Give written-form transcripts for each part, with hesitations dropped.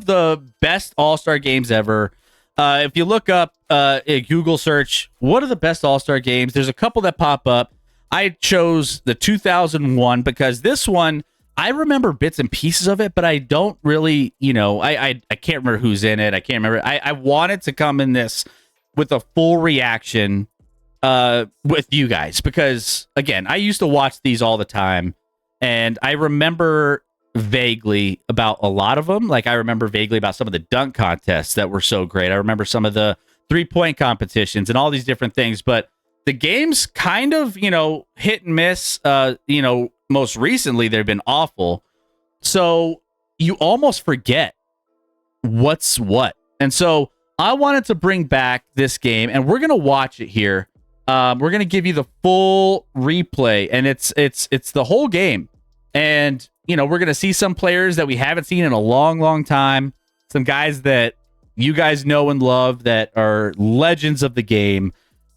The best All-Star games ever. If you look up a Google search, what are the best All-Star games? There's a couple that pop up. I chose the 2001 because this one, I remember bits and pieces of it, but I don't really, I can't remember who's in it. I can't remember. I wanted to come in this with a full reaction with you guys because, again, I used to watch these all the time, and I remember vaguely about a lot of them. Like, I remember vaguely about some of the dunk contests that were so great. I remember some of the three-point competitions and all these different things, but the games kind of, hit and miss. Most recently, they've been awful. So you almost forget what's what. And so I wanted to bring back this game, and we're going to watch it here. We're going to give you the full replay, and it's the whole game. And, we're going to see some players that we haven't seen in a long, long time. Some guys that you guys know and love that are legends of the game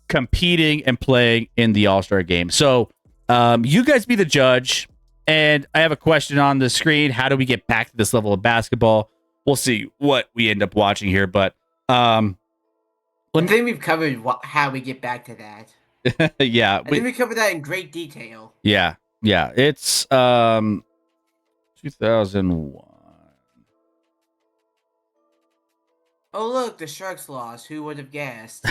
competing and playing in the All-Star game. So you guys be the judge. And I have a question on the screen. How do we get back to this level of basketball? We'll see what we end up watching here. But I think we've covered how we get back to that. Yeah. I think we covered that in great detail. Yeah. Yeah. It's 2001. Oh, look, the Sharks lost. Who would have guessed?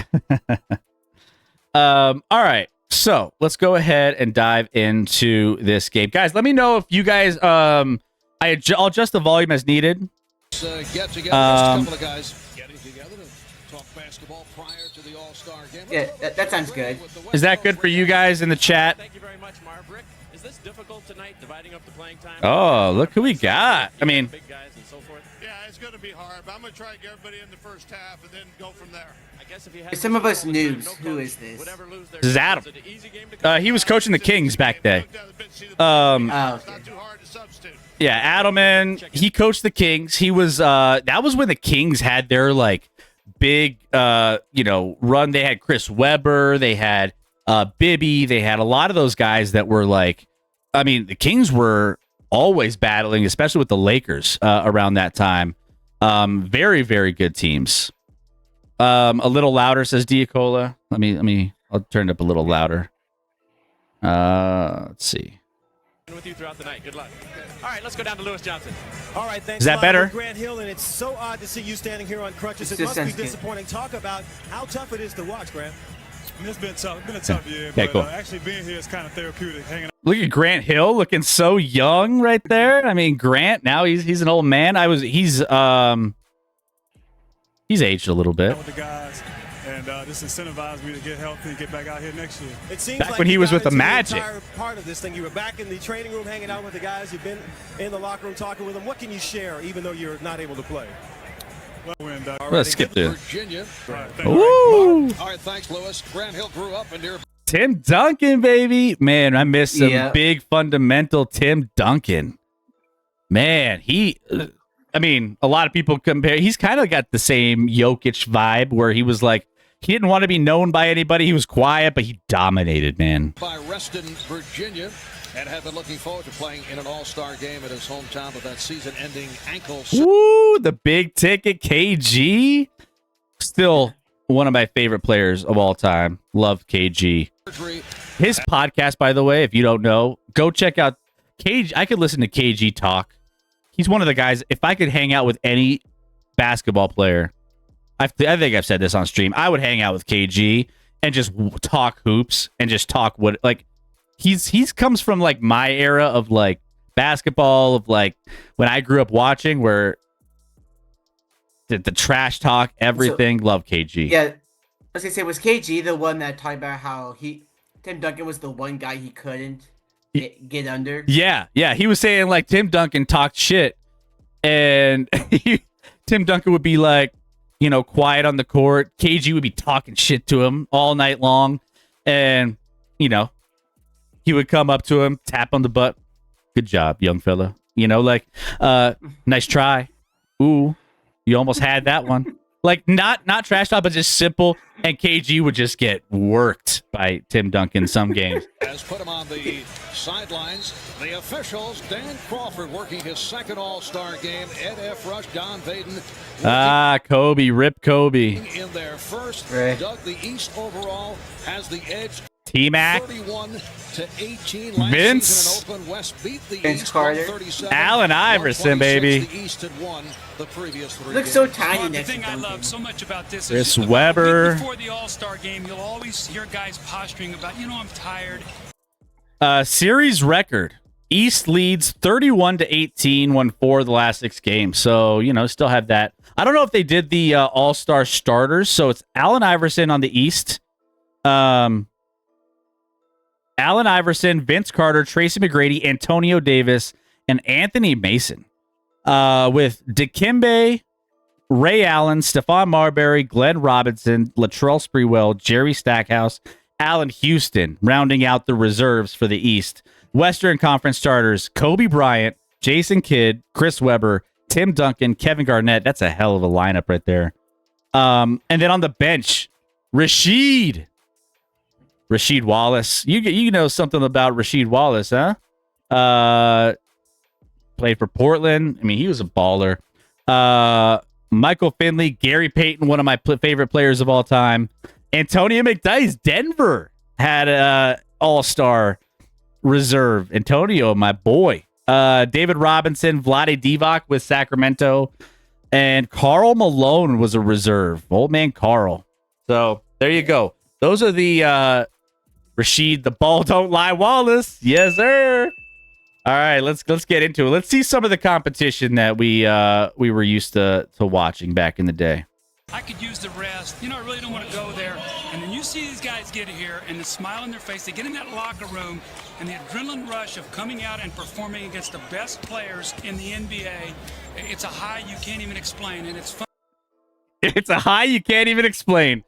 All right. So let's go ahead and dive into this game. Guys, let me know if you guys, I'll adjust the volume as needed. Get together, just a couple of guys getting together to talk basketball prior to the All-Star game. Yeah, that sounds good. Is that good for you guys in the chat? Thank you very much, Marbrick. Is this difficult tonight, dividing up the playing time? Oh, look who we got. I mean, big guys and so forth. Yeah, it's going to be hard, but I'm going to try to get everybody in the first half and then go from there. I guess if you had Some of us noobs, who is this? This is Adam. He was coaching the Kings back then. Okay. Not too hard to substitute. Yeah, Adelman, he coached the Kings. He was that was when the Kings had their like big run. They had Chris Webber, they had Bibby, they had a lot of those guys that were like, I mean, the Kings were always battling, especially with the Lakers around that time. Very, very good teams. A little louder, says Diacola. I'll turn it up a little louder. Let's see. With you throughout the night. Good luck. All right, let's go down to Lewis Johnson. All right, thanks. Is that better? Grant Hill, and it's so odd to see you standing here on crutches. It must be disappointing. Talk about how tough it is to watch, Grant. It's been tough. It's been a tough year. Okay, but, cool. Actually being here is kind of therapeutic. Hanging out. Look at Grant Hill looking so young right there. I mean, Grant, now he's an old man. He's aged a little bit. With the guys, and this incentivized me to get healthy and get back out here next year. It seems Back like when he was with the got into Magic. entire part of this thing. You were back in the training room, hanging out with the guys. You've been in the locker room talking with them. What can you share, even though you're not able to play? Well, when, Let's skip through. Virginia. Ooh, All right, thanks, Lewis. Grant Hill grew up in near. Tim Duncan, baby. Man, I miss some big fundamental Tim Duncan. Man, a lot of people compare. He's kind of got the same Jokic vibe where he was like, he didn't want to be known by anybody. He was quiet, but he dominated, man. By Reston, Virginia, and have been looking forward to playing in an All-Star game at his hometown with that season-ending ankle. Woo, the big ticket KG. Still one of my favorite players of all time. Love KG. His podcast, by the way, if you don't know, go check out KG. I could listen to KG talk. He's one of the guys, if I could hang out with any basketball player, I think I've said this on stream, I would hang out with KG and just talk hoops and just talk what, like, he's comes from, like, my era of, like, basketball, of, like, when I grew up watching, where the trash talk, everything. Love KG. Yeah, I was going to say, was KG the one that talked about how Tim Duncan was the one guy he couldn't get under? Yeah. He was saying, like, Tim Duncan talked shit, and Tim Duncan would be like, quiet on the court. KG would be talking shit to him all night long, and he would come up to him, tap on the butt. Good job, young fella. Nice try. Ooh, you almost had that one. Like not trash talk, but just simple. And KG would just get worked by Tim Duncan some games. Has put him on the sidelines. The officials, Dan Crawford working his second All-Star game. Ed F. Rush, Don Vaden. Kobe, rip Kobe. In their first, Right. Doug, the East overall has the edge. T-Mac, 31-18. Last Vince. season in Oakland, West beat the Vince East Carter. 137. Allen Iverson, 126. baby. The East had won the previous three Looks games. so tiny Well, the next to thing I Duncan. love so much about this Chris is Webber. a week before the All-Star game, you'll always hear guys posturing about, I'm tired. Series record. East leads 31-18, won 4 of the last 6 games. So, still have that. I don't know if they did the All-Star starters. So it's Allen Iverson on the East. Allen Iverson, Vince Carter, Tracy McGrady, Antonio Davis, and Anthony Mason. With Dikembe, Ray Allen, Stephon Marbury, Glenn Robinson, Latrell Sprewell, Jerry Stackhouse, Allen Houston, rounding out the reserves for the East. Western Conference starters, Kobe Bryant, Jason Kidd, Chris Webber, Tim Duncan, Kevin Garnett. That's a hell of a lineup right there. And then on the bench, Rasheed Wallace. You know something about Rasheed Wallace, huh? Played for Portland. I mean, he was a baller. Michael Finley, Gary Payton, one of my favorite players of all time. Antonio McDyess, Denver, had a all-star reserve. Antonio, my boy. David Robinson, Vlade Divac with Sacramento, and Karl Malone was a reserve. Old man Karl. So there you go. Those are the Rasheed, the ball don't lie Wallace. Yes, sir. All right, let's get into it. Let's see some of the competition that we were used to watching back in the day. I could use the rest. I really don't want to go there. And then you see these guys get here and the smile on their face. They get in that locker room and the adrenaline rush of coming out and performing against the best players in the NBA. It's a high you can't even explain, and it's fun. It's a high you can't even explain.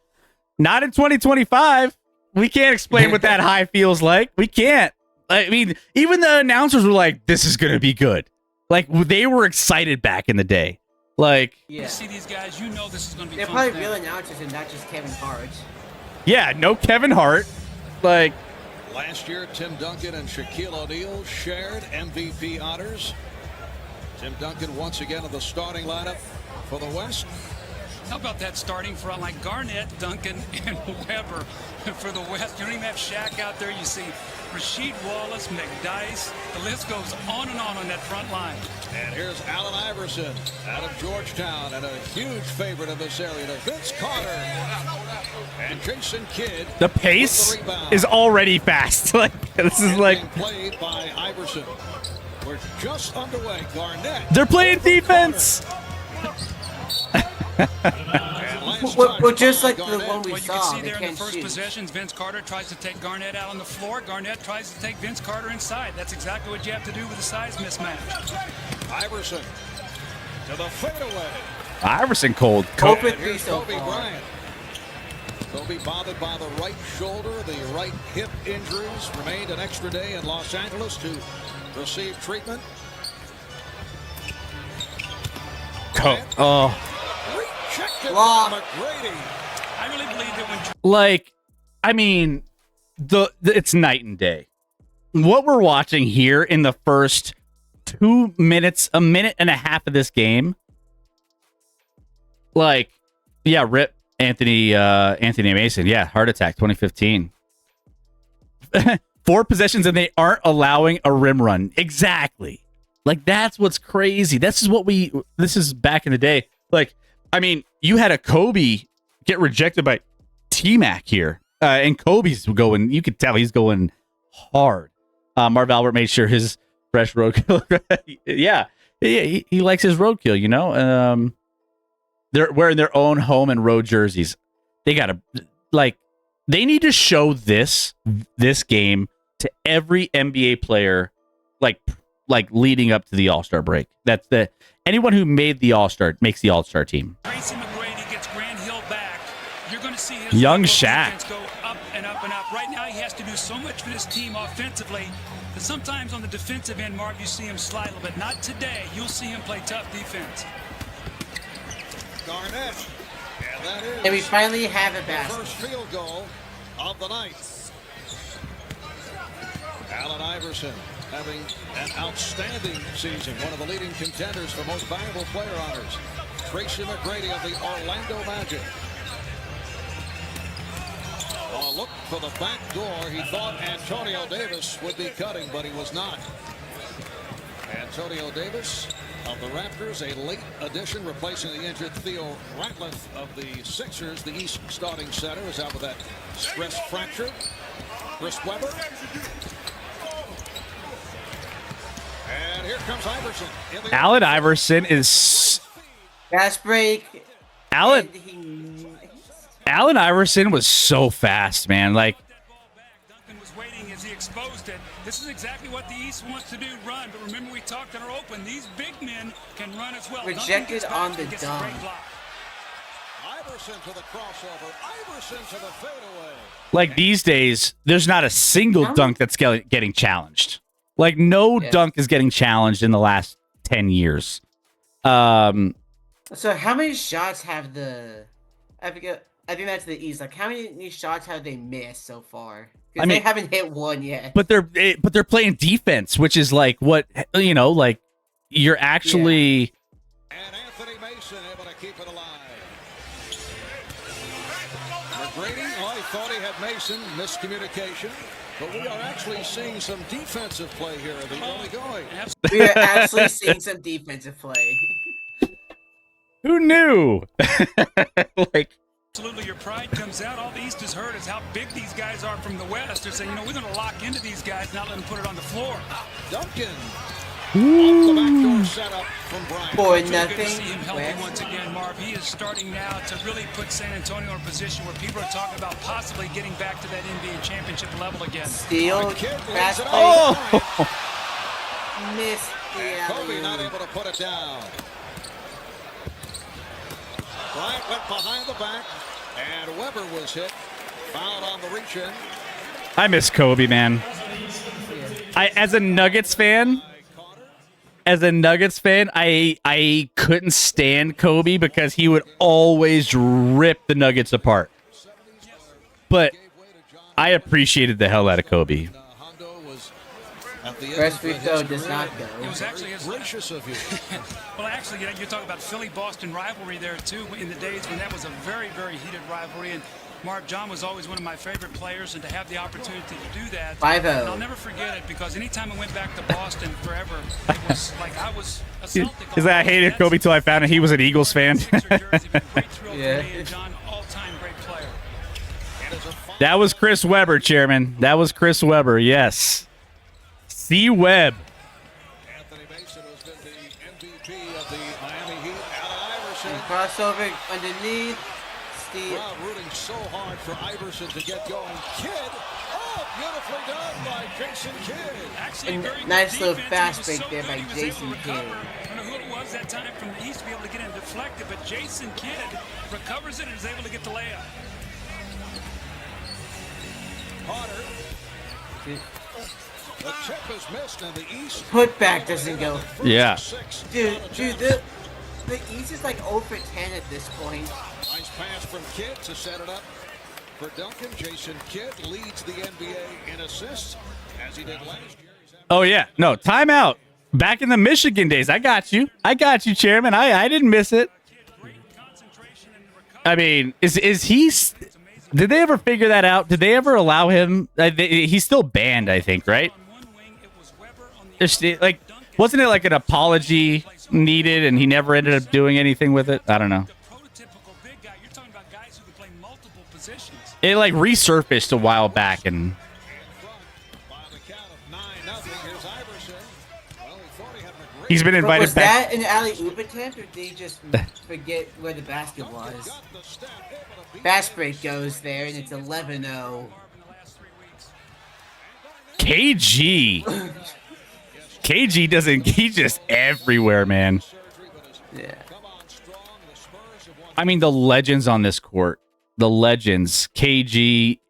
Not in 2025. We can't explain what that high feels like. We can't. I mean, even the announcers were like, this is going to be good. Like, they were excited back in the day. Like, You see these guys, this is going to be They're fun. probably for them. real announcers and not just Kevin Hart. yeah, no Kevin Hart. Like, Last year, Tim Duncan and Shaquille O'Neal shared MVP honors. Tim Duncan once again in the starting lineup for the West. How about that starting front like Garnett, Duncan, and Webber for the West? You don't even have Shaq out there. You see Rasheed Wallace, McDyess. The list goes on that front line. And here's Allen Iverson out of Georgetown and a huge favorite of this area to Vince Carter and Jason Kidd. the pace with the rebound. is already fast. Like, this is And like, being played by Iverson. We're just underway. Garnett. they're playing over defense. Well, just like the Garnett. one we Well, you can saw, see they there in the can't first shoot. possessions, Vince Carter tries to take Garnett out on the floor. Garnett tries to take Vince Carter inside. That's exactly what you have to do with a size mismatch. Iverson to the fadeaway. Iverson cold. Hope it Here's so Kobe far. Bryant. Kobe bothered by the right shoulder, the right hip injuries. Remained an extra day in Los Angeles to receive treatment. Oh, Rejected Block. by McGrady. I really believe that when like, I mean, the it's night and day. What we're watching here in the first 2 minutes, a minute and a half of this game, like, yeah, rip Anthony Mason, yeah, heart attack, 2015. 4 possessions and they aren't allowing a rim run. Exactly. Like, that's what's crazy. This is back in the day. Like, I mean, you had a Kobe get rejected by T-Mac here. And Kobe's going, you could tell he's going hard. Marv Albert made sure his fresh roadkill. yeah, he likes his roadkill, They're wearing their own home and road jerseys. They got to, like, they need to show this game to every NBA player, like leading up to the All-Star break. That's anyone who made the All-Star makes the All-Star team. Tracy McGrady gets Grant Hill back, you're going to see his Young level of Shaq. defense go up and up and up. Right now, he has to do so much for this team offensively that sometimes on the defensive end, Marv, you see him slide a little bit. Not today. You'll see him play tough defense. Garnett And that is And we finally have a the basket. first field goal of the night. Allen Iverson having an outstanding season, one of the leading contenders for most valuable player honors. Tracy McGrady of the Orlando Magic. Look for the back door. He thought Antonio Davis would be cutting, but he was not. Antonio Davis of the Raptors, a late addition, replacing the injured Theo Ratliff of the Sixers. The East starting center is out with that stress fracture. Chris Webber. And here comes Iverson. Allen Iverson is Fast break. Allen. And Allen Iverson was so fast, man. Like, Duncan was waiting as he exposed it. This is exactly what the East wants to do, run. But remember, we talked in our open. These big men can run as well. Rejected Duncan gets on back the and gets a dunk. great block. Iverson to the crossover. Iverson to the fadeaway. like these days, there's not a single dunk that's getting challenged. Like, no dunk is getting challenged in the last 10 years. So how many shots have the? I forget. I think that's the East. Like, how many shots have they missed so far? Because they haven't hit one yet. But they're playing defense, which is like what, you know, like you're actually. And Anthony Mason able to keep it alive. McGrady, he thought he had Mason, miscommunication. But we are actually seeing some defensive play here in the early going. We are actually seeing some defensive play. Who knew? Like. Absolutely, your pride comes out. All the East has heard is how big these guys are from the West. They're saying, you know, we're going to lock into these guys, not let them put it on the floor. Duncan. Off the backdoor setup from Bryant. For Good to nothing. see him healthy once again, Marv. He is starting now to really put San Antonio in a position where people are talking about possibly getting back to that NBA championship level again. Steal. Fast break. Oh! Missed the Kobe not alley-oop. able to put it down. Bryant went behind the back, and Webber was hit. Fouled on the reach-in. I miss Kobe, man. As a Nuggets fan, I couldn't stand Kobe because he would always rip the Nuggets apart. But I appreciated the hell out of Kobe. First free throw does not go. It was actually his Gracious of you. Well, actually, you're talking about Philly-Boston rivalry there, too, in the days when that was a very, very heated rivalry. And Mark John was always one of my favorite players, and to have the opportunity to do that. 5-0. And I'll never forget it, because anytime I went back to Boston forever, it was like I was a Celtic. Because I hated Kobe till I found out he was an Eagles fan. Yeah. John, all-time great player. That was Chris Webber, Chairman. That was Chris Webber, yes. C. Webb. Anthony Mason has been the MVP of the Miami Heat. Allen Iverson. Crossover underneath. Steve. Crowd rooting so hard for Iverson to get going. Kidd. Oh, beautifully done by Jason Kidd. Actually, And very good nice little defense, fast and he was break there so by good, he was Jason able to recover. Kidd. I don't know who it was that time from the East to be able to get in and deflect it, but Jason Kidd recovers it and is able to get the layup. Carter. The chip is missed in the East. Putback doesn't go. Yeah. Dude, the East is like 0 for 10 at this point. Nice pass from Kidd to set it up for Duncan. Jason Kidd leads the NBA in assists as he did last year. Oh, yeah. No, timeout. Back in the Michigan days. I got you, Chairman. I didn't miss it. I mean, is he... Did they ever figure that out? Did they ever allow him? He's still banned, I think, right? Like, wasn't it like an apology needed, and he never ended up doing anything with it? I don't know. It like resurfaced a while back, and he's been But invited was back. that an alley-oop attempt, or did he just forget where the basket was? Fast break goes there, and it's 11-0. KG doesn't. He's just everywhere, man. Yeah. I mean, the legends on this court. The legends. KG,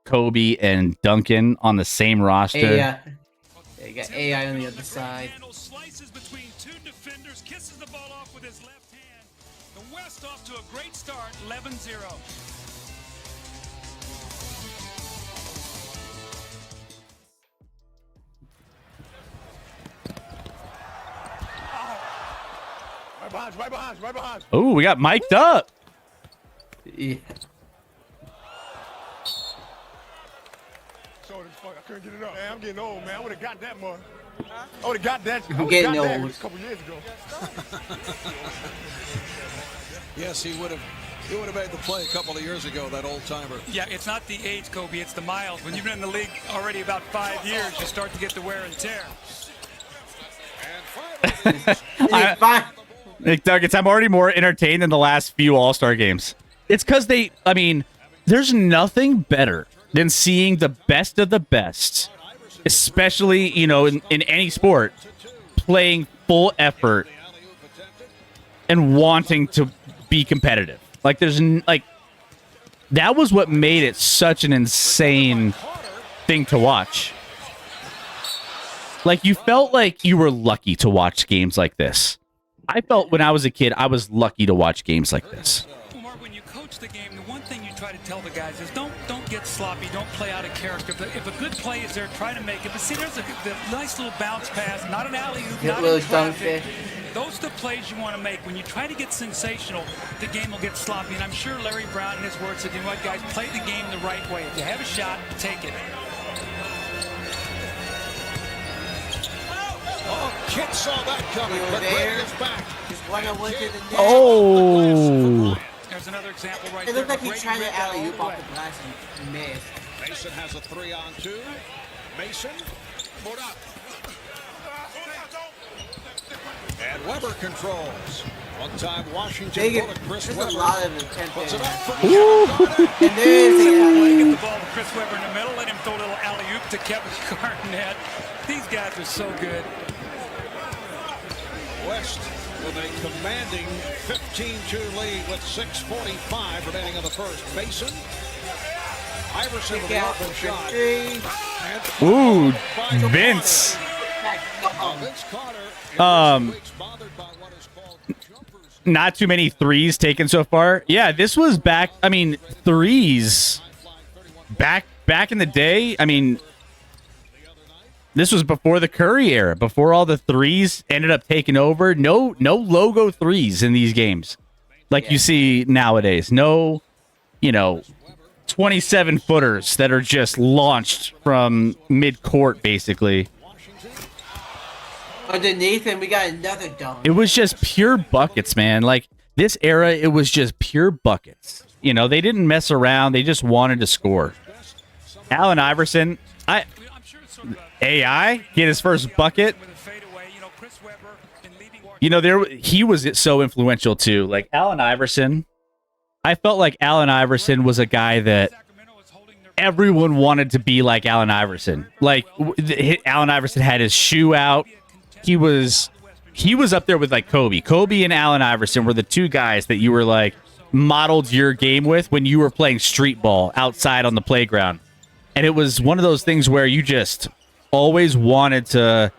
Kobe, and Duncan on the same roster. Yeah, you got AI on the other side. The West off to a great start, 11-0. Right behind. Oh, we got mic'd up. Yeah. So this fuck, I couldn't get it up. Man, I'm getting old, man. I would have got that more. I would have got that. I'm getting old. A couple years ago. Yes, he would have made the play a couple of years ago, that old timer. Yeah, it's not the age, Kobe, it's the miles. When you've been in the league already about 5 years, you start to get the wear and tear. McDuggets, I'm already more entertained than the last few All-Star games. It's because there's nothing better than seeing the best of the best, especially, in any sport, playing full effort and wanting to be competitive. Like, that was what made it such an insane thing to watch. Like, you felt like you were lucky to watch games like this. I felt when I was a kid, I was lucky to watch games like this. Well, Mark, when you coach the game, the one thing you try to tell the guys is don't get sloppy, don't play out of character. If a good play is there, try to make it. But see, there's the nice little bounce pass, not an alley-oop, not in traffic. Those are the plays you want to make. When you try to get sensational, the game will get sloppy. And I'm sure Larry Brown, in his words, said, you know what, guys, play the game the right way. If you have a shot, take it. Oh, Kid saw that coming, but Brady is back. Oh! There's another example right It there. looked like he tried to alley-oop off the glass and missed. Mason has a 3-on-2. Mason, put up. And Weber controls. One-time Washington bullet, Chris There's Weber. a lot of attempt Puts it there. up for Garnett. And there's Get the ball to Chris Weber in the middle. Let him throw a little alley-oop to Kevin Garnett. These guys are so good. West with a commanding 15-2 lead with 6:45 remaining in the first. Mason. Iverson with the open shot. Ooh, Vince. Vince Carter is bothered by what is called jumpers. Not too many threes taken so far. Yeah, this was back. Threes back in the day. This was before the Curry era, before all the threes ended up taking over. No logo threes in these games like you see nowadays. No, 27-footers that are just launched from mid-court, basically. underneath, and we got another dunk. It was just pure buckets, man. Like, this era, it was just pure buckets. They didn't mess around. They just wanted to score. Allen Iverson, AI, get his first bucket. He was so influential too. Like, Allen Iverson, I felt like Allen Iverson was a guy that everyone wanted to be like Allen Iverson. Like, Allen Iverson had his shoe out. He was up there with like Kobe. Kobe and Allen Iverson were the two guys that you were like modeled your game with when you were playing street ball outside on the playground. And it was one of those things where you just always wanted to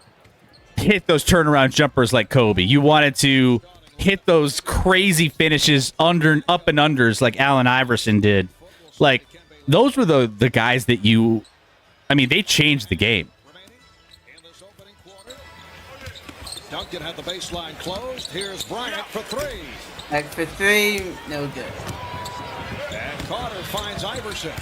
hit those turnaround jumpers like Kobe. You wanted to hit those crazy finishes up and unders like Allen Iverson did. Like, those were the guys that they changed the game. Duncan had the baseline closed. Here's Bryant for three. Back for three, no good. And Carter finds Iverson.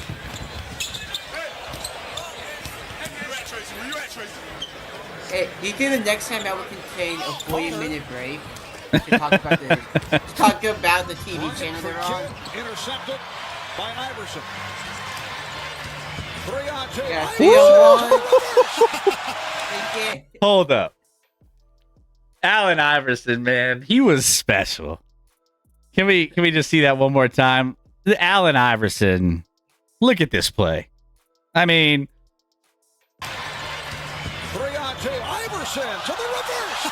Hey, do you think the next time I will contain a 40-minute break to talk about the TV channel they're on? Intercepted by Iverson. 3-on-2. Yeah, 3-on-1. Hold up. Allen Iverson, man, he was special. Can we just see that one more time? The Allen Iverson. Look at this play. 3-on-2. Iverson to the reverse.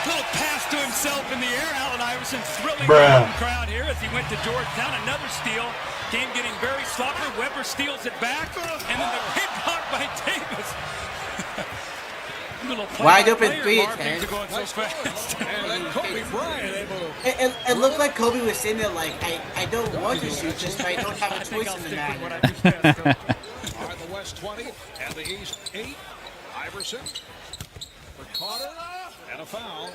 Little pass to himself in the air. Allen Iverson thrilling the crowd here as he went to Georgetown. Another steal. Game getting very sloppy. Weber steals it back. And then the big block by Davis. Wide open 3 Marv, things are going so fast. And then Kobe Bryant able to It looked like Kobe was sitting there like, I don't want to shoot this, but I don't have a choice in the matter. are the West 20 and the East 8. Iverson for Carter and a foul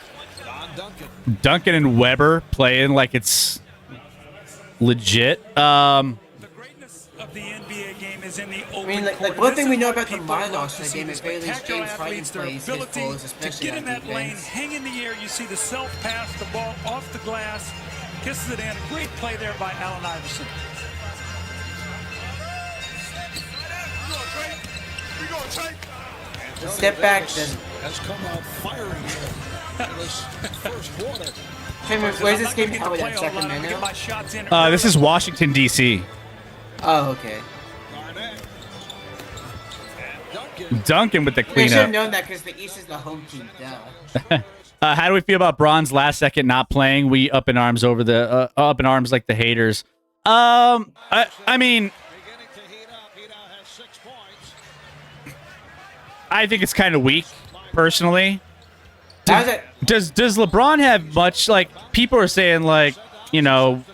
on Duncan. Duncan and Weber playing like it's legit. The greatness of the NBA game is in the open I mean, like court. one thing This we is know why about the people modern love All-Star to see game the is Bailey's spectacular James Harden athletes, their plays his ability goals, to especially get on in that lane, defense. hang in the air. You see the self-pass, the ball off the glass, kisses it in. Great play there by Allen Iverson. And Step Tony back, Davis then. has come out firing here in this first quarter. Where's I'm this not game gonna get to held play at? a lot. I'm gonna Sacramento? get my shots in This is early. Washington, D.C. Oh, okay. Garnett and Duncan. Duncan with the We should have cleanup. known that because the East is the home team, duh. How do we feel about Braun's last second not playing? We up in arms over the up in arms like the haters. I mean, Beginning to heat up. He now has 6 points. I think it's kind of weak, personally. How's it? Does LeBron have much, like, people are saying, like, you know,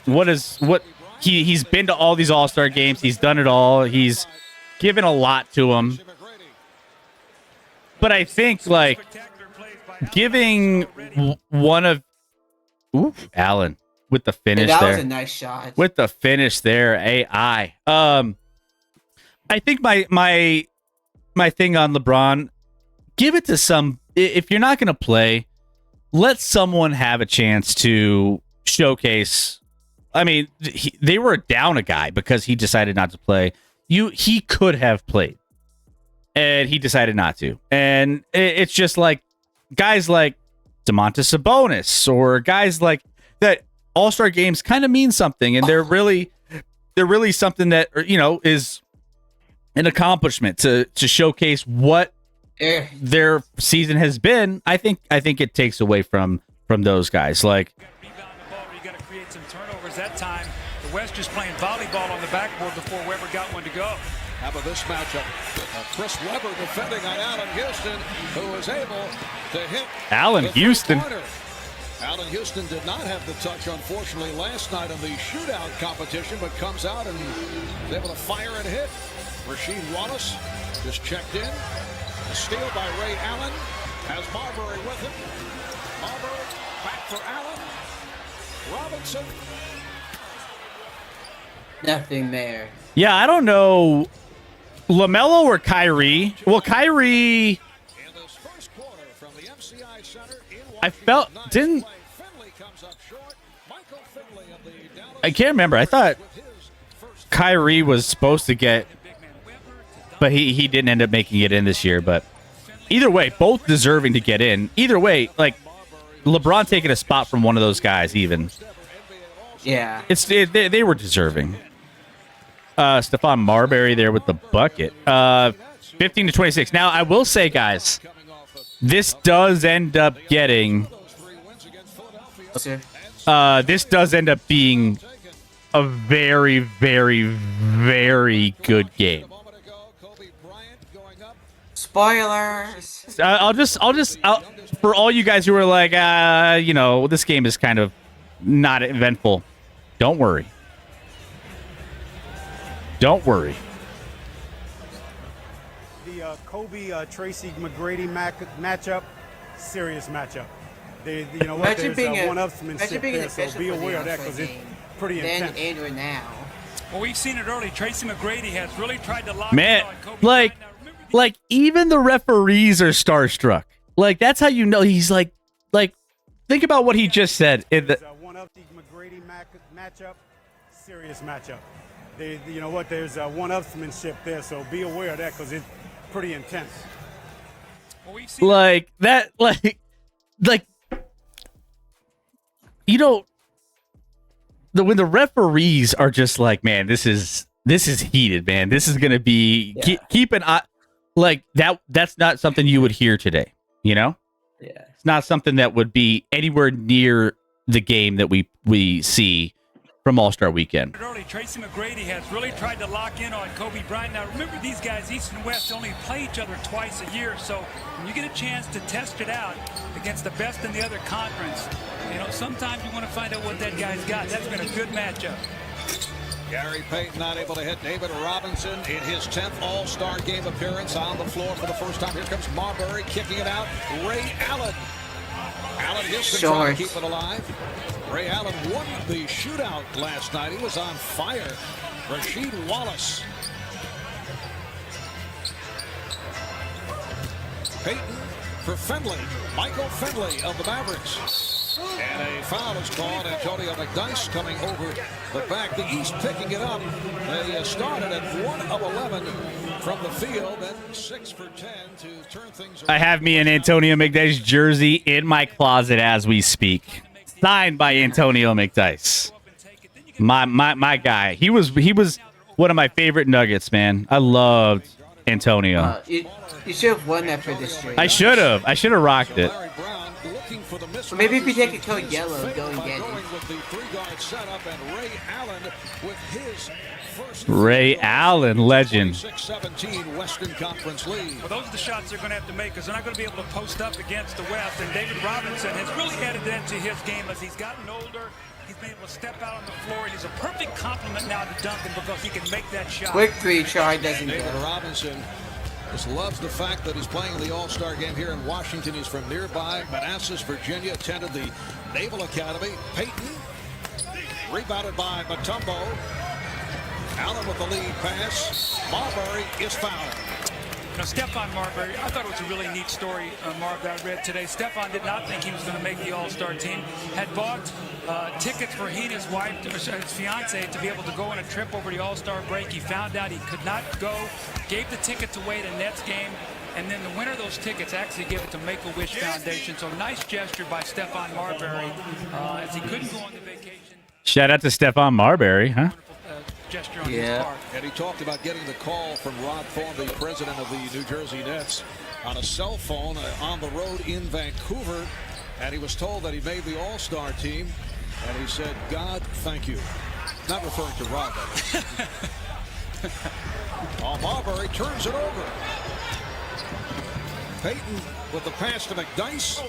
he's been to all these All-Star games, he's done it all, he's given a lot to him. But I think, like, giving one of Allen with the finish That there. was a nice shot. With the finish there, AI. I think my thing on LeBron, give it to some. If you're not going to play, let someone have a chance to showcase. I mean, they were down a guy because he decided not to play. He could have played, and he decided not to. And it's just like guys like DeMontis Sabonis or guys like that. All-Star games kind of mean something, and they're really something that, you know, is an accomplishment to showcase what their season has been. I think it takes away from those guys. Like, Rebound the ball, you got to create some turnovers. That time, the West just playing volleyball on the backboard before Weber got one to go. How about this matchup? Chris Webber defending on Allen Houston, who was able to hit Allen the Houston. three-pointer. Allen Houston did not have the touch, unfortunately, last night on the shootout competition, but comes out and is able to fire and hit. Rasheed Wallace just checked in. A steal by Ray Allen. Has Marbury with him. Marbury back for Allen. Robinson. Nothing there. yeah, I don't know, LaMelo or Kyrie. Well, Kyrie, In this first quarter from the MCI Center in I felt didn't. Finley comes up short. Michael Finley of the Dallas I can't remember. I thought with his first Kyrie was supposed to get, but he didn't end up making it in this year. But either way, both deserving to get in. Either way, like LeBron taking a spot from one of those guys, even Yeah. they were deserving. Stephon Marbury there with the bucket. 15 to 26. Now I will say, guys, this does end up getting. Sir. This does end up being a very, very, very good game. Spoilers. I'll for all you guys who are like, you know, this game is kind of not eventful. Don't worry. Don't worry. The Kobe Tracy McGrady matchup, serious matchup. You know what? Imagine There's being one-upsmanship being an there, so official be for the aware of that All-Star because it's game. pretty Then intense. and or now. Well, we've seen it early. Tracy McGrady has really tried to lock Man, it on Kobe like, Bryant. Now, remember the- even the referees are starstruck. Like, that's how you know he's like, think about what he just said. In the, There's one of the McGrady matchup, serious matchup. You know what? There's one-upsmanship there, so be aware of that because it's pretty intense. well, we've seen like that, like, you know, when the referees are just like, man, this is heated, man. This is gonna be keep an eye, like that. That's not something you would hear today. You know, Yeah. it's not something that would be anywhere near the game that we see from All-Star Weekend. Early, Tracy McGrady has really tried to lock in on Kobe Bryant. Now, remember, these guys, East and West, only play each other twice a year. So when you get a chance to test it out against the best in the other conference, you know, sometimes you want to find out what that guy's got. That's been a good matchup. Gary Payton not able to hit David Robinson in his 10th All-Star Game appearance on the floor for the first time. Here comes Marbury kicking it out. Ray Allen. Allen Houston trying to keep it alive. Ray Allen won the shootout last night. He was on fire. Rasheed Wallace. Payton for Finley. Michael Finley of the Mavericks. And a foul is called. Antonio McDyess coming over the back. The East picking it up. They started at 1 of 11 from the field, then 6 for 10 to turn things around. I have me an Antonio McDyess jersey in my closet as we speak. Signed by Antonio McDyess. My guy. He was one of my favorite Nuggets, man. I loved Antonio. You should have won that for this stream. I should have rocked it. Maybe if you take a code yellow, go and get it. Ray Allen, legend. 6-17 Western Conference lead. Well, those are the shots they're going to have to make because they're not going to be able to post up against the West. And David Robinson has really added that to his game as he's gotten older. He's been able to step out on the floor, and he's a perfect complement now to Duncan because he can make that shot. Quick three try doesn't David go. Robinson just loves the fact that he's playing in the All-Star game here in Washington. He's from nearby Manassas, Virginia, attended the Naval Academy. Payton, rebounded by Mutombo. Allen with the lead pass. Marbury is fouled. Now, Stephon Marbury, I thought it was a really neat story, Marv, that I read today. Stephon did not think he was going to make the All-Star team. Had bought tickets for he and his wife, his fiance, to be able to go on a trip over the All-Star break. He found out he could not go, gave the tickets away to Nets game, and then the winner of those tickets actually gave it to Make-A-Wish Foundation. So nice gesture by Stephon Marbury as he couldn't go on the vacation. Shout out to Stephon Marbury, huh? Gesture on his part. And he talked about getting the call from Rod Thorne, the president of the New Jersey Nets, on a cell phone on the road in Vancouver. And he was told that he made the All-Star team. And he said, God, thank you. Not referring to Rod, that Marbury turns it over. Payton with the pass to McDyess,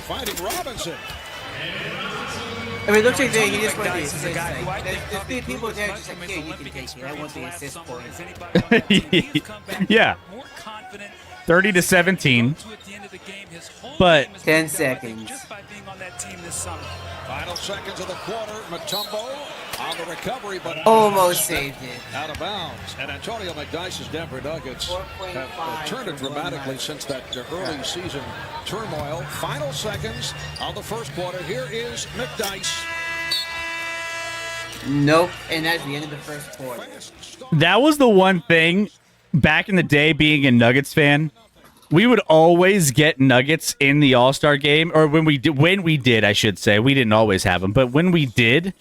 finding Robinson. I mean, it looks like he just went the assist. There's three people there just like, here, you can take it. I want the assist point. Yeah. 30-17. But 10 seconds. Final seconds of the quarter. Mutombo on the recovery, but almost saved it. Out of bounds. And Antonio McDyess's Denver Nuggets have turned it dramatically since that early season turmoil. Final seconds of the first quarter. Here is McDyess. Nope, and that's the end of the first quarter. That was the one thing back in the day, being a Nuggets fan. We would always get Nuggets in the All-Star game, or when we did, I should say. We didn't always have them, but when we did,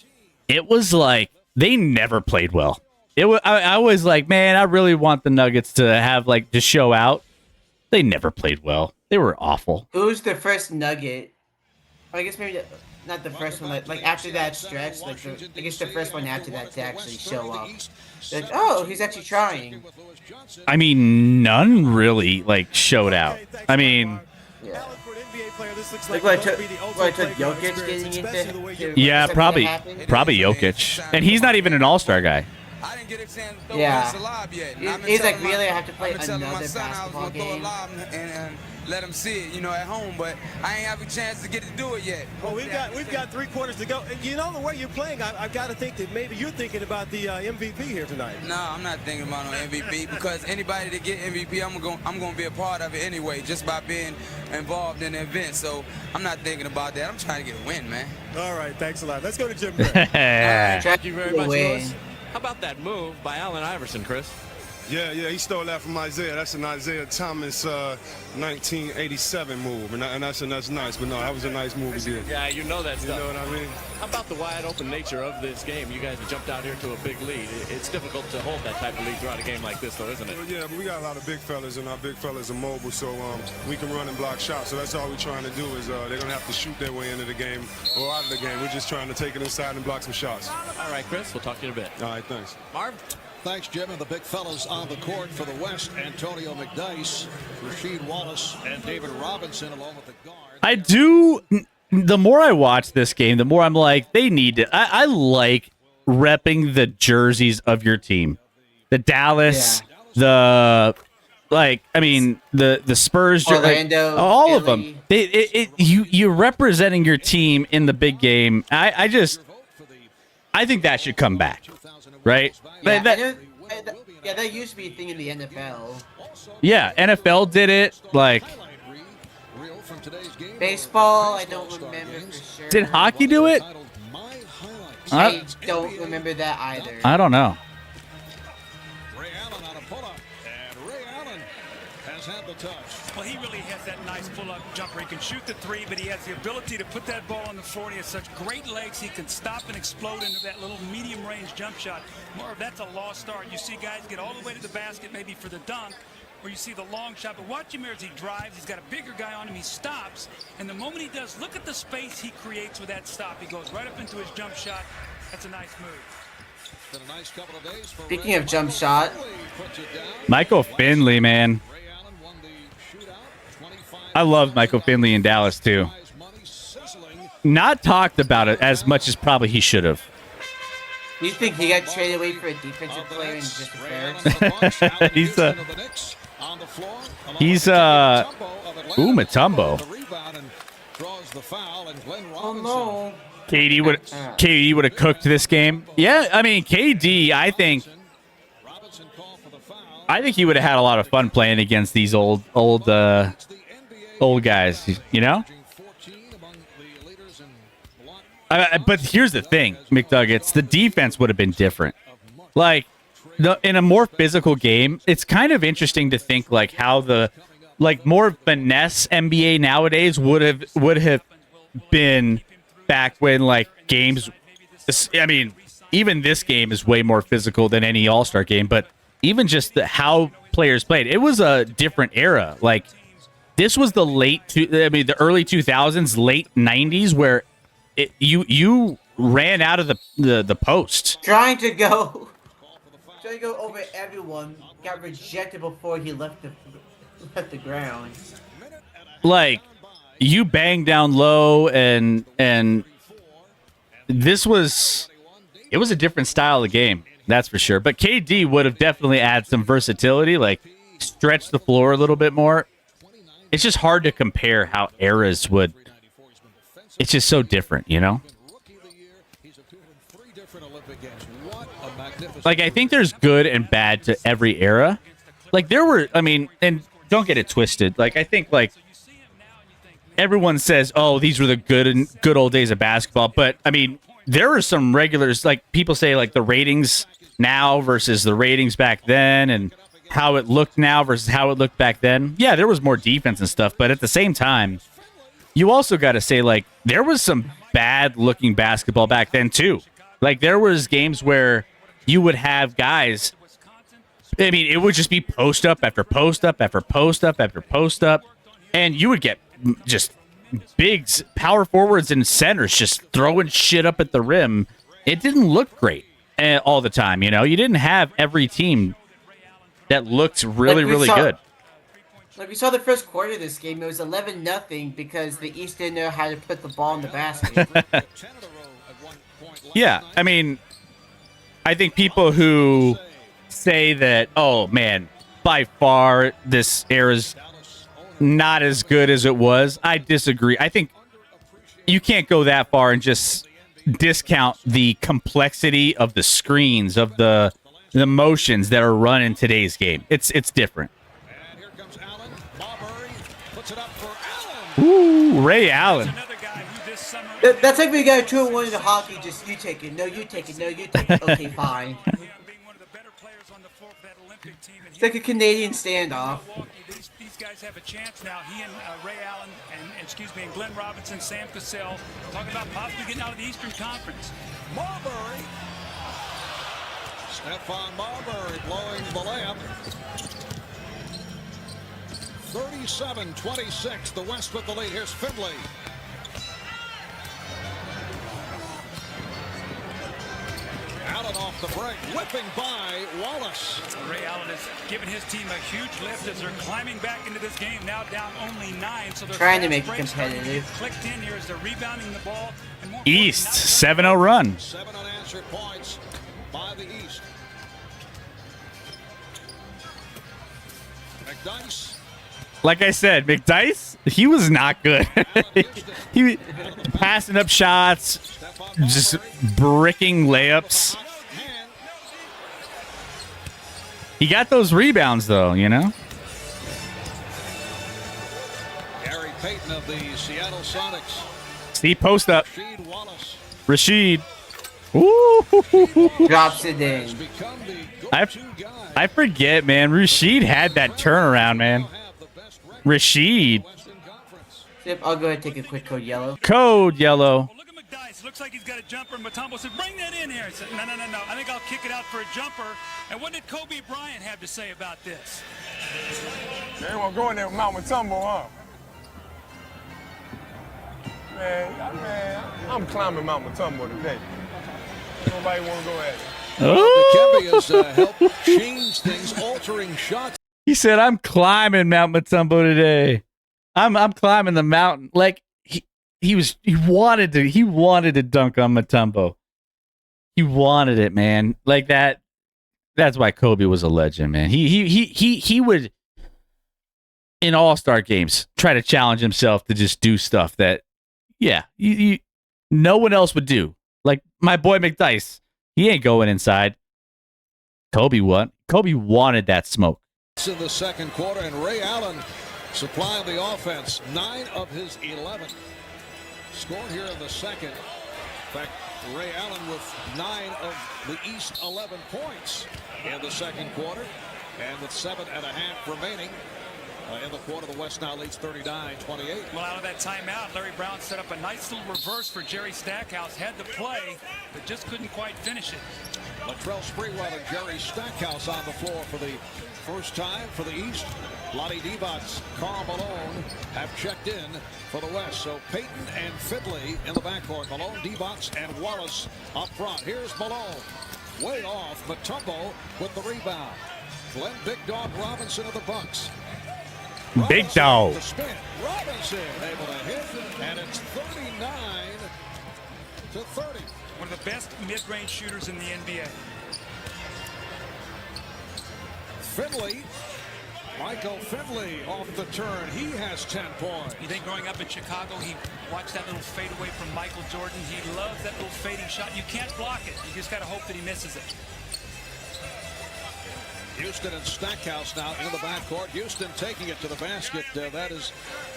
it was like they never played well. I was like, man, I really want the Nuggets to have to show out. They never played well. They were awful. Who was the first Nugget? I guess maybe not the first one. Like after that stretch, I guess the first one after that to actually show up. Like, oh, he's actually trying. I mean, none really showed out. I mean, yeah. Like what took Jokic getting into? Yeah, probably Jokic, and he's not even an All-Star guy. I didn't get a chance to throw Yeah. the lob yet. He's like, really, I have to play another my son I basketball was gonna game. throw a lob and let him see it, at home. But I ain't have a chance to get to do it yet. Well, we've got 3 quarters to go. And the way you're playing, I've got to think that maybe you're thinking about the MVP here tonight. No, I'm not thinking about no MVP because anybody that get MVP, I'm gonna be a part of it anyway, just by being involved in the event. So I'm not thinking about that. I'm trying to get a win, man. All right, thanks a lot. Let's go to Jim Gray. Thank you very much, Louis. How about that move by Allen Iverson, Chris? Yeah, he stole that from Isaiah. That's an Isaiah Thomas 1987 move, and that's nice. But no, that was a nice move he did. Yeah, you know that stuff. You know what I mean? How about the wide open nature of this game? You guys have jumped out here to a big lead. It's difficult to hold that type of lead throughout a game like this, though, isn't it? Well, yeah, but we got a lot of big fellas, and our big fellas are mobile, so we can run and block shots. So that's all we're trying to do is they're going to have to shoot their way into the game or out of the game. We're just trying to take it inside and block some shots. All right, Chris, we'll talk to you in a bit. All right, thanks. Marv? Thanks, Jim. And the big fellas on the court for the West, Antonio McDyess, Rasheed Wallace, and David Robinson, along with the guard. I do. The more I watch this game, the more I'm like, they need to. I like repping the jerseys of your team. The Dallas, the Spurs, Orlando, all of Philly. them. You're representing your team in the big game. I think that should come back, right? Yeah, that used to be a thing in the NFL. Yeah, NFL did it. Like baseball, I don't remember for sure. Did hockey do it? I don't remember that either. I don't know. Ray Allen on a pull-up, and Ray Allen has had the touch. Well, he really has that nice pull-up jumper. He can shoot the three, but he has the ability to put that ball on the floor. And he has such great legs. He can stop and explode into that little medium-range jump shot. Marv, that's a lost art. You see guys get all the way to the basket, maybe for the dunk, or you see the long shot. But watch him here as he drives. He's got a bigger guy on him. He stops. And the moment he does, look at the space he creates with that stop. He goes right up into his jump shot. That's a nice move. Been a nice couple of days for Speaking of jump shot, Michael Finley, man. I love Michael Finley in Dallas, too. Not talked about it as much as probably he should have. you think he got traded away for a defensive player in just a Mutombo. Oh no. KD would have cooked this game. Yeah, I mean KD, I think he would have had a lot of fun playing against these old guys, you know? But here's the thing, McDuggets, the defense would have been different. Like in a more physical game, it's kind of interesting to think like how the more finesse NBA nowadays would have been back when games. I mean, even this game is way more physical than any All-Star game, but even just how players played, it was a different era. Like this was the the early 2000s, late 90s, where you ran out of the post. Trying to go over everyone, got rejected before he left the ground. Like you banged down low, and it was a different style of game, that's for sure. But KD would have definitely added some versatility, like stretch the floor a little bit more. It's just hard to compare how eras would. It's just so different, you know? Like, I think there's good and bad to every era. Like, there were, I mean, and don't get it twisted. Like, I think, everyone says, oh, these were the good old days of basketball. But, I mean, there were some regulars, people say, the ratings now versus the ratings back then, and how it looked now versus how it looked back then. Yeah, there was more defense and stuff, but at the same time, you also got to say, there was some bad-looking basketball back then, too. There was games where you would have guys, I mean, it would just be post-up after post-up after post-up after post-up, and you would get just big power forwards and centers just throwing shit up at the rim. It didn't look great all the time, you know? You didn't have every team that looked really, really good. Like we saw the first quarter of this game, it was 11-0 because the East didn't know how to put the ball in the basket. Yeah, I mean, I think people who say that, oh man, by far this era's not as good as it was, I disagree. I think you can't go that far and just discount the complexity of the screens, of the motions that are run in today's game. It's different. Ooh, Ray Allen. That's like we got 2-1 in the hockey. Just you take it. No, you take it. No, you take it. Okay, fine. It's like a Canadian standoff. These guys have a chance now. He and Ray Allen and Glenn Robinson, Sam Cassell, talking about possibly getting out of the Eastern Conference. Marbury. Stephon Marbury blowing the layup. 37-26. The West with the lead. Here's Finley. Allen off the break, whipping by Wallace. Ray Allen has given his team a huge lift as they're climbing back into this game, now down only 9. So they're trying to make it competitive. Clicked in here as they're rebounding the ball. And more East 7-0 run. 7 unanswered points by the East. McDyess. Like I said, McDyess, he was not good. he passing up shots, just bricking layups. He got those rebounds, though, you know? Gary Payton of the Seattle Sonics. See, post up. Rasheed Wallace. Rasheed. Ooh. Drops it in. I forget, man. Rasheed had that turnaround, man. Rasheed. Yep, I'll go ahead and take a quick code yellow. Code yellow. Look at McDyess. Looks like he's got a jumper. And Matumbo said, bring that in here. I said, no. I think I'll kick it out for a jumper. And what did Kobe Bryant have to say about this? They won't go in there with Mount Matumbo, huh? Man, I'm climbing Mount Matumbo today. Nobody want to go at it. Dikembe has helped change things, altering shots. He said, I'm climbing Mount Matumbo today. I'm climbing the mountain. Like he wanted to dunk on Matumbo. He wanted it, man. Like that. That's why Kobe was a legend, man. He would in all-star games try to challenge himself to just do stuff that, yeah, no one else would do. Like my boy McDyess, he ain't going inside. Kobe wanted that smoke. In the second quarter, and Ray Allen supplying the offense. 9 of his 11 scored here in the second. In fact, Ray Allen with 9 of the East 11 points in the second quarter, and with 7.5 remaining in the quarter, the West now leads 39-28. Well, out of that timeout, Larry Brown set up a nice little reverse for Jerry Stackhouse. Had the play, but just couldn't quite finish it. Latrell Sprewell and Jerry Stackhouse on the floor for the first time for the East. Lottie Divac, Karl Malone have checked in for the West. So Payton and Finley in the backcourt. Malone, Divac, and Wallace up front. Here's Malone. Way off. Matumbo with the rebound. Glenn Big Dog Robinson of the Bucks. Big Dog. The spin. Robinson able to hit, and it's 39-30. One of the best mid-range shooters in the NBA. Finley, Michael Finley off the turn. He has 10 points. You think growing up in Chicago, he watched that little fade away from Michael Jordan. He loves that little fading shot. You can't block it. You just got to hope that he misses it. Houston and Stackhouse now in the backcourt. Houston taking it to the basket. That is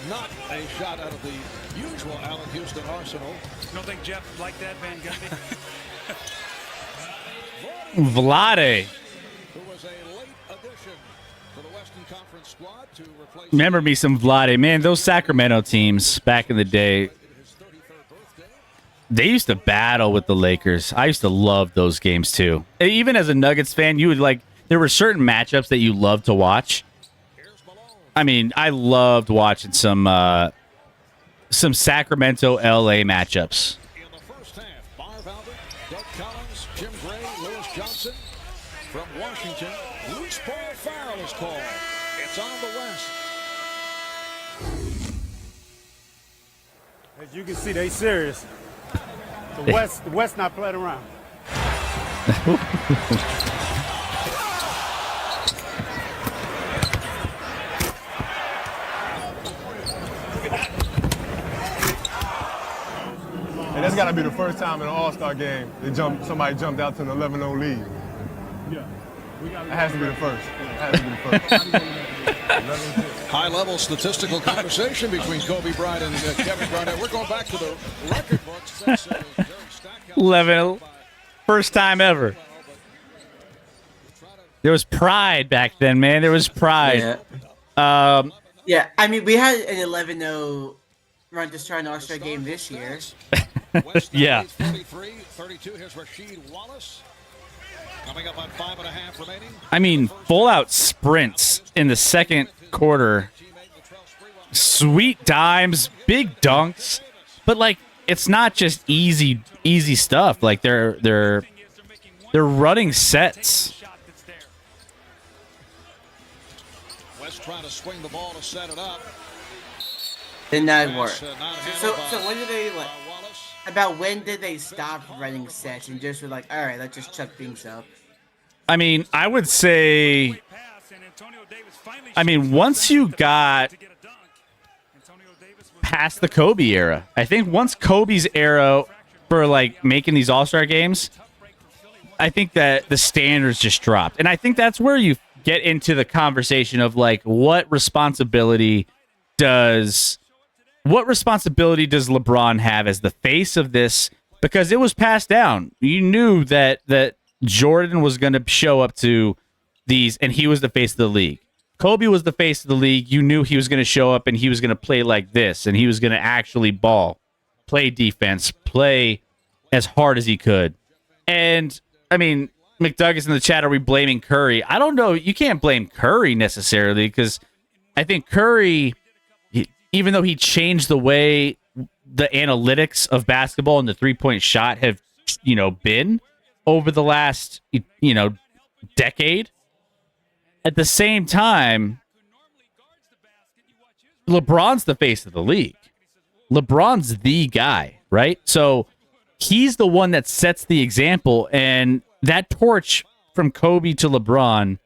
not a shot out of the usual Allen Houston arsenal. You don't think Jeff liked that, Van Gundy? Vlade. Who was a late addition to the Western Conference squad to replace. Remember me some Vlade. Man, those Sacramento teams back in the day, they used to battle with the Lakers. I used to love those games too. Even as a Nuggets fan, you would like. There were certain matchups that you loved to watch. I mean, I loved watching some Sacramento LA matchups. In the first half, Marv Albert, Doug Collins, Jim Gray, Lewis Johnson from Washington. Loose ball foul is called. It's on the West. As you can see, they serious. The West not playing around. And that's got to be the first time in an All-Star game somebody jumped out to an 11-0 lead. Yeah. That has to be the first. That has to be the first. High-level statistical conversation between Kobe Bryant and Kevin Garnett. We're going back to the record books. 11, first time ever. There was pride back then, man. There was pride. Yeah. Yeah, I mean, we had an 11-0 run to start an All-Star game this year. Yeah. 33-32. Here's Rasheed Wallace. Coming up on 5.5 remaining. I mean, full-out sprints in the second quarter. Sweet dimes, big dunks. But, like, it's not just easy stuff. Like, they're running sets. West trying to swing the ball to set it up. Did not work. So when did they when did they stop running sets and just were like, all right, let's just chuck things up? I mean, I would say, once you got past the Kobe era, I think once Kobe's era for like making these All-Star games, I think that the standards just dropped. And I think that's where you get into the conversation of like, what responsibility does LeBron have as the face of this? Because it was passed down. You knew that Jordan was going to show up to these, and he was the face of the league. Kobe was the face of the league. You knew he was going to show up, and he was going to play like this, and he was going to actually ball, play defense, play as hard as he could. And, I mean, McDougall's in the chat, are we blaming Curry? I don't know. You can't blame Curry necessarily, because I think Curry, even though he changed the way the analytics of basketball and the three-point shot have, been over the last, decade, at the same time, LeBron's the face of the league. LeBron's the guy, right? So he's the one that sets the example, and that torch from Kobe to LeBron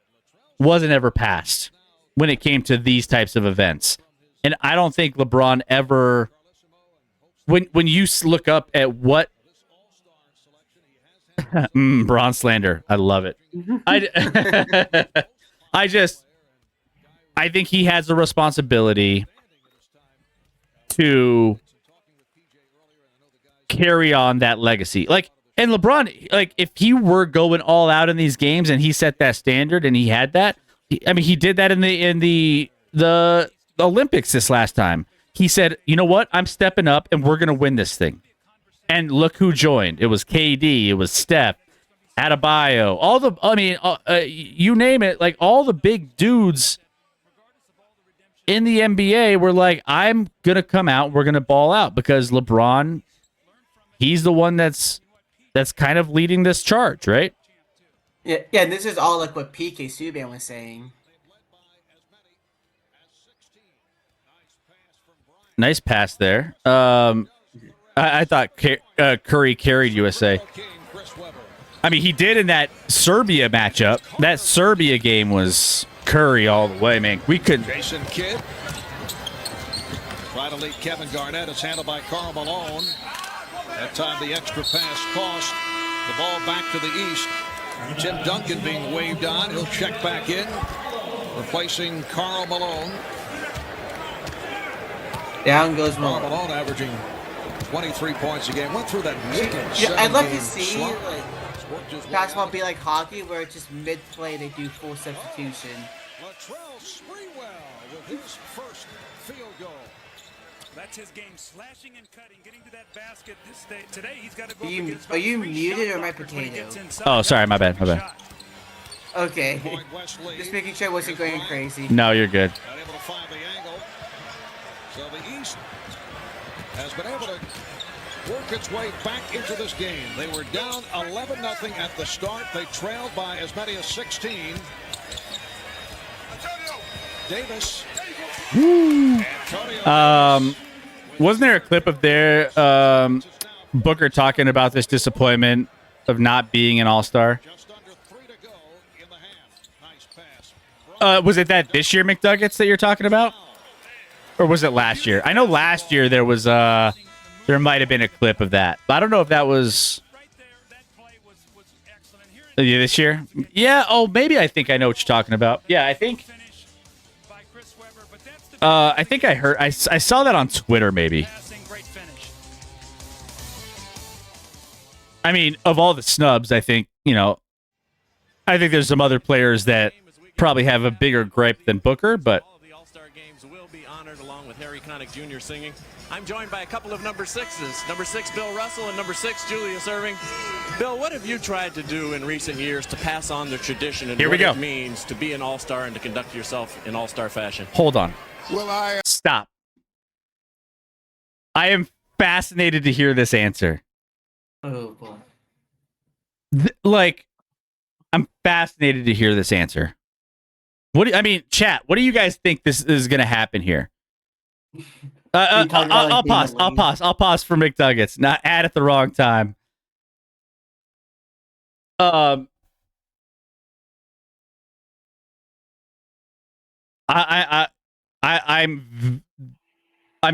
wasn't ever passed when it came to these types of events. And I don't think LeBron ever, when you look up at what Bron slander, I love it. I think he has a responsibility to carry on that legacy. Like, and LeBron, like, if he were going all out in these games and he set that standard and he had that, he did that in the Olympics this last time. He said, you know what? I'm stepping up and we're going to win this thing. And look who joined. It was KD. It was Steph, Adebayo. You name it. Like, all the big dudes in the NBA were like, I'm going to come out. We're going to ball out because LeBron, he's the one that's kind of leading this charge, right? Yeah. And this is all like what PK Subban was saying. Nice pass there. I thought Curry carried USA. He did in that Serbia matchup. That Serbia game was Curry all the way, man. We couldn't. Jason Kidd try to lead Kevin Garnett. It's handled by Karl Malone. That time the extra pass cost. The ball back to the east. Tim Duncan being waved on. He'll check back in, replacing Karl Malone. Down goes Karl Malone averaging 23 points a game. Went through that I'd like to see basketball be like hockey, where it's just mid-play they do full substitution. Latrell Sprewell with his first field goal. That's his game, slashing and cutting, getting to that basket. Today he's got to go. Are you muted or my potato? Oh, sorry, my bad. Okay, just making sure I wasn't going crazy. No, you're good. Not able to find the angle. So the East has been able to work its way back into this game. They were down 11-0 at the start. They trailed by as many as 16. Davis. Wasn't there a clip of Booker talking about this disappointment of not being an All-Star? Just under 3 to go in the half. Nice pass. Was it that this year McDuggets that you're talking about? Or was it last year? I know last year there was there might have been a clip of that. But I don't know if that was this year. Yeah, maybe I think I know what you're talking about. Yeah, I think I heard I saw that on Twitter maybe. Of all the snubs, I think, I think there's some other players that probably have a bigger gripe than Booker, but All of the All-Star games will be honored along with Harry Connick Jr. singing. I'm joined by a couple of number 6s. Number 6, Bill Russell, and number 6, Julius Erving. Bill, what have you tried to do in recent years to pass on the tradition and what it means to be an All-Star and to conduct yourself in All-Star fashion? Hold on. Well, Stop. I am fascinated to hear this answer. Oh boy. I'm fascinated to hear this answer. Chat, what do you guys think this is going to happen here? I'll pause for McNuggets. Not add at the wrong time. I'm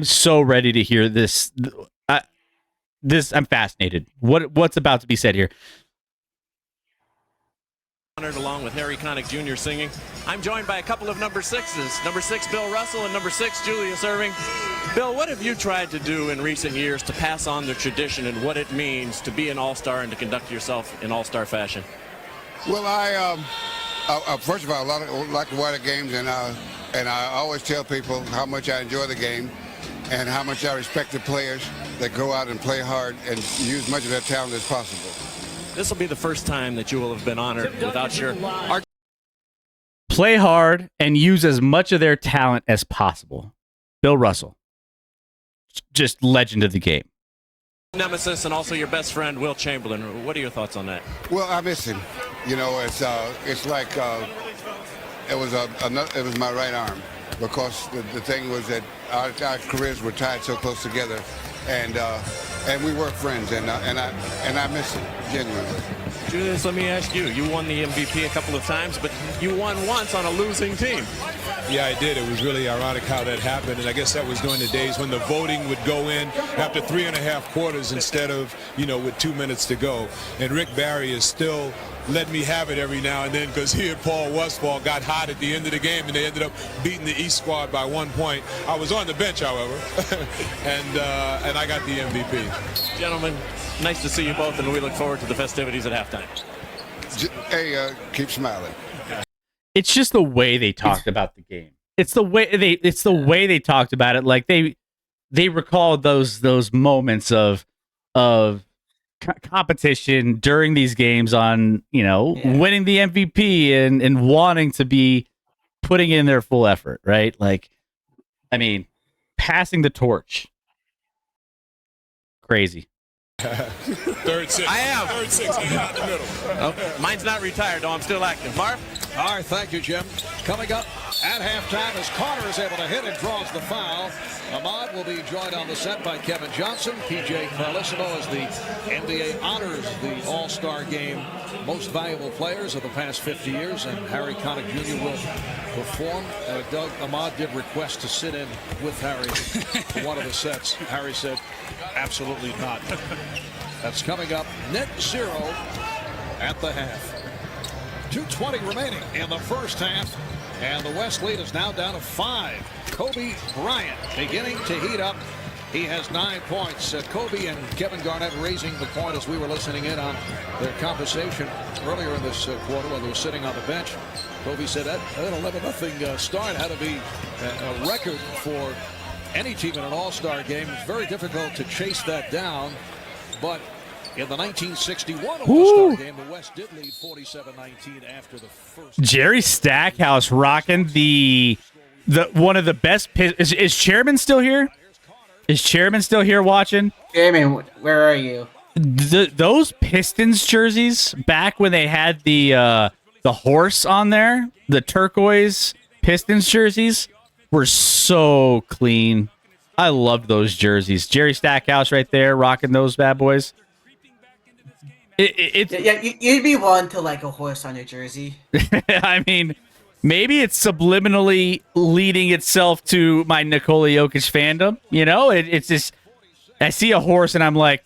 so ready to hear this. I'm fascinated. What's about to be said here? Honored along with Harry Connick Jr. singing. I'm joined by a couple of number 6s. Number 6, Bill Russell, and number 6, Julius Erving. Bill, what have you tried to do in recent years to pass on the tradition and what it means to be an All-Star and to conduct yourself in All-Star fashion? Well, first of all, I like to watch the games, and I always tell people how much I enjoy the game and how much I respect the players that go out and play hard and use much of their talent as possible. This will be the first time that you will have been honored without your... Play hard and use as much of their talent as possible. Bill Russell. Just legend of the game. Nemesis and also your best friend, Will Chamberlain. What are your thoughts on that? Well, I miss him. You know, it's like it was my right arm, because the thing was that our careers were tied so close together, and we were friends, and I miss him genuinely. Julius, let me ask you. You won the MVP a couple of times, but you won once on a losing team. Yeah, I did. It was really ironic how that happened, and I guess that was during the days when the voting would go in after 3.5 quarters instead of, with 2 minutes to go. And Rick Barry is still letting me have it every now and then, because he and Paul Westphal got hot at the end of the game, and they ended up beating the East squad by 1 point. I was on the bench, however, and I got the MVP. Gentlemen, nice to see you both, and we look forward to the festivities at halftime. Hey, keep smiling. It's just the way they talked about the game. It's the way they talked about it. Like they recalled those moments of competition during these games on, winning the MVP and wanting to be putting in their full effort, right? Passing the torch. Crazy. Third six. I am. Third six. Out the middle. Oh, mine's not retired, though. I'm still active. Marv? All right, thank you, Jim. Coming up at halftime as Carter is able to hit and draws the foul. Ahmad will be joined on the set by Kevin Johnson. PJ Carlissimo as the NBA honors the All-Star Game most valuable players of the past 50 years, and Harry Connick Jr. will perform. Doug, Ahmad did request to sit in with Harry for one of the sets. Harry said, absolutely not. That's coming up. Net zero at the half. 2:20 remaining in the first half, and the West lead is now down to 5. Kobe Bryant beginning to heat up. He has 9 points. Kobe and Kevin Garnett raising the point as we were listening in on their conversation earlier in this quarter when they were sitting on the bench. Kobe said that 11-0 start had to be a record for any team in an All-Star game. It's very difficult to chase that down, but in the 1961 All-Star game, the West did lead 47-19 after the first. Jerry Stackhouse rocking the one of the best. Is Chairman still here? Is Chairman still here watching? Chairman, where are you? Those Pistons jerseys back when they had the horse on there, the turquoise Pistons jerseys were so clean. I loved those jerseys. Jerry Stackhouse right there rocking those bad boys. You'd be one to like a horse on your jersey. I mean, maybe it's subliminally leading itself to my Nikola Jokic fandom. It's just, I see a horse and I'm like,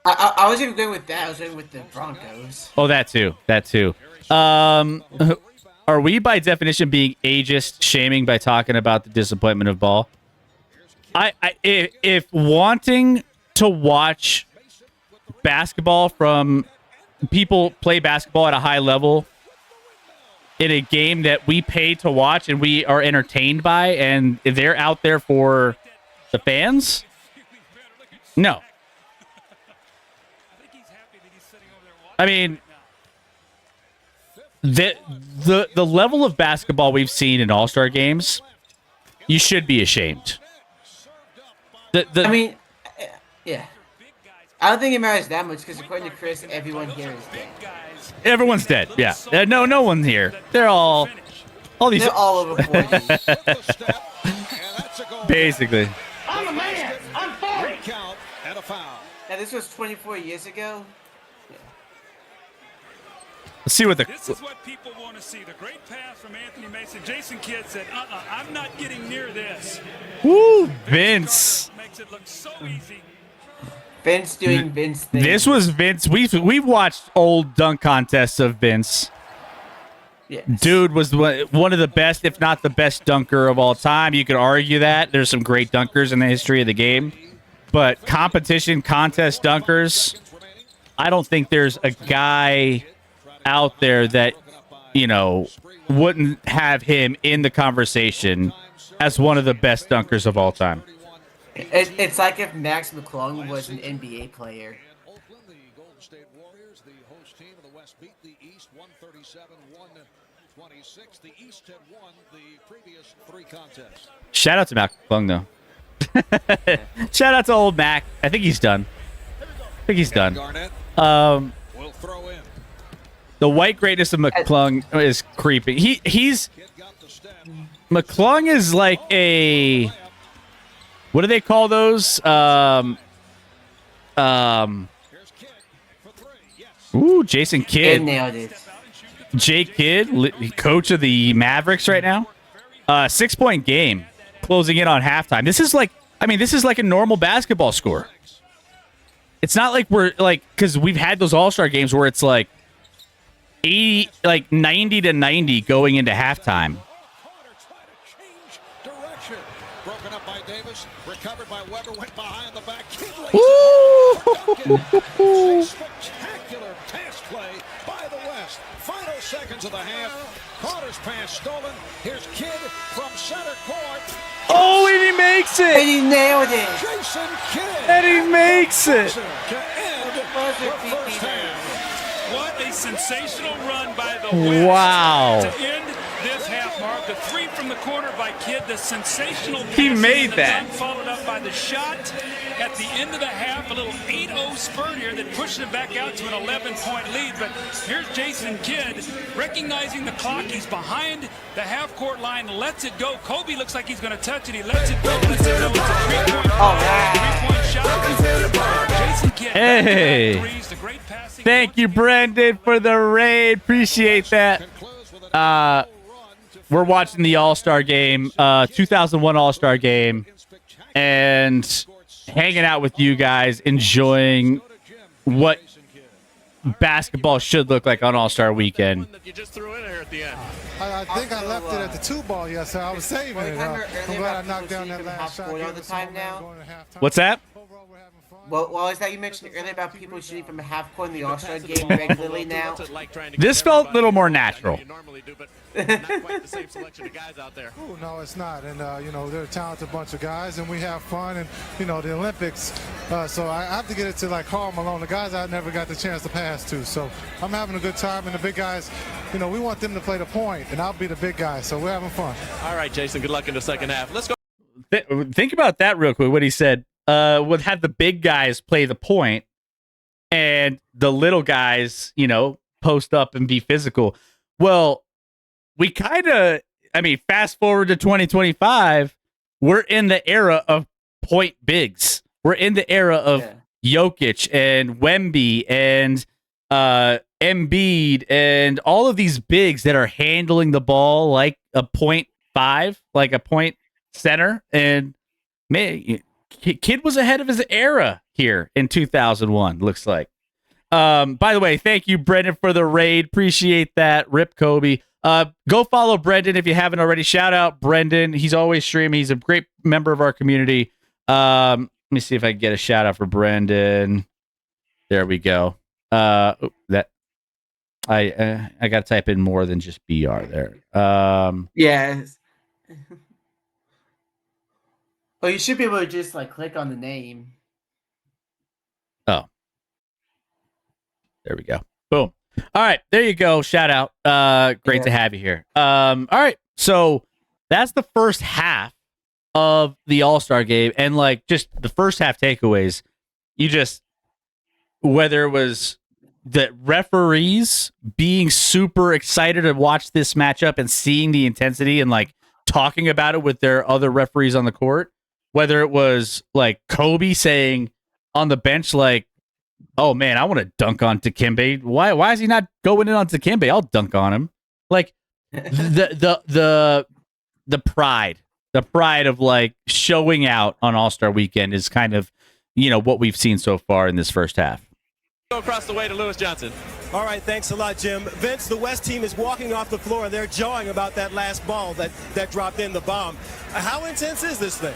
I was even going with that. I was going with the Broncos. Oh, that too. Are we by definition being ageist shaming by talking about the disappointment of ball? If wanting to watch basketball from people play basketball at a high level in a game that we pay to watch and we are entertained by, and they're out there for the fans? No. I mean, the level of basketball we've seen in All-Star games, you should be ashamed. I mean, yeah. I don't think it matters that much because according to Chris, everyone here is dead. Everyone's dead. Yeah. No one's here. They're all these. They're all over 40. Basically. I'm a man. I'm 40. Count and a foul. Now this was 24 years ago. Let's see what This is what people want to see. The great pass from Anthony Mason. Jason Kidd said, I'm not getting near this. Woo, Vince. Makes it look so easy. Vince doing Vince things. This was Vince. We've watched old dunk contests of Vince. Yes. Dude was one of the best, if not the best dunker of all time. You could argue that. There's some great dunkers in the history of the game. But competition, contest dunkers, I don't think there's a guy out there that, wouldn't have him in the conversation as one of the best dunkers of all time. It's like if Max McClung was an NBA player. Oakland, the Golden State Warriors, the host team of the West, beat the East 137-126. The East had won the previous 3 contests. Shout out to Mac McClung, though. Shout out to old Mac. I think he's done. Garnett will throw in. The white greatness of McClung is creeping. He's McClung is like a, what do they call those? Jason Kidd. Nailed it. Jay Kidd, coach of the Mavericks right now. 6-point game, closing in on halftime. This is like a normal basketball score. It's not like we're like, because we've had those All-Star games where it's like 90-90 going into halftime. Direction. Broken up by Davis. Recovered by Weber. Went behind the back. Spectacular pass play by the West. Final seconds of the half. Carter's pass stolen. Here's Kidd from center court. Oh, and he makes it. And he nailed it. Jason Kidd. And he makes it. To end the first half. What a sensational run by the West. Wow. To end this half, Mark. The 3 from the corner by Kidd. The sensational He pass made and the that. dunk followed up by the shot at the end of the half. A little 8-0 spurt here that pushed it back out to an 11-point lead. But here's Jason Kidd recognizing the clock. He's behind the half-court line. Lets it go. Kobe looks like he's going to touch it. He lets it go. Lets it go. It's a three-point shot. Jason Kidd. Hey. The great passing. Thank you, Brendan, for the raid. Appreciate that. We're watching the All-Star game, 2001 All-Star game, and hanging out with you guys, enjoying what basketball should look like on All-Star weekend. You just threw in here at the end. I think I left it at the 2-ball yesterday. I was saving it. I'm glad I knocked down that last shot. All the time now. What's that? Well, is that you mentioned earlier about people shooting from a half court in the All-Star game regularly now? This felt a little more natural. Not quite the same selection of guys out there. Oh, no, it's not. And, they're a talented bunch of guys, and we have fun. And, the Olympics. So I have to get it to, like, Karl Malone, the guys I never got the chance to pass to. So I'm having a good time. And the big guys, we want them to play the point, and I'll be the big guy. So we're having fun. All right, Jason, good luck in the second half. Let's go. Think about that real quick, what he said. Would have the big guys play the point and the little guys, post up and be physical. Well, we fast forward to 2025, we're in the era of point bigs. We're in the era of Jokic and Wemby and Embiid and all of these bigs that are handling the ball like a 0.5, like a point center. And man, Kidd was ahead of his era here in 2001, looks like. By the way, thank you, Brendan, for the raid. Appreciate that. Rip Kobe. Go follow Brendan if you haven't already. Shout out Brendan. He's always streaming. He's a great member of our community. Let me see if I can get a shout out for Brendan. There we go. That I got to type in more than just BR there. Yes. Well, you should be able to just like click on the name. Oh, there we go. Boom. All right, there you go. Shout out. Great to have you here. All right, so that's the first half of the All-Star game, and like just the first half takeaways. You just whether it was the referees being super excited to watch this matchup and seeing the intensity and like talking about it with their other referees on the court, whether it was like Kobe saying on the bench, like, "Oh man, I want to dunk on Dikembe. Why is he not going in on Dikembe? I'll dunk on him." Like the pride of like showing out on All-Star Weekend is kind of, what we've seen so far in this first half. Go across the way to Lewis Johnson. All right, thanks a lot, Jim. Vince, the West team is walking off the floor, and they're jawing about that last ball that dropped in the bomb. How intense is this thing?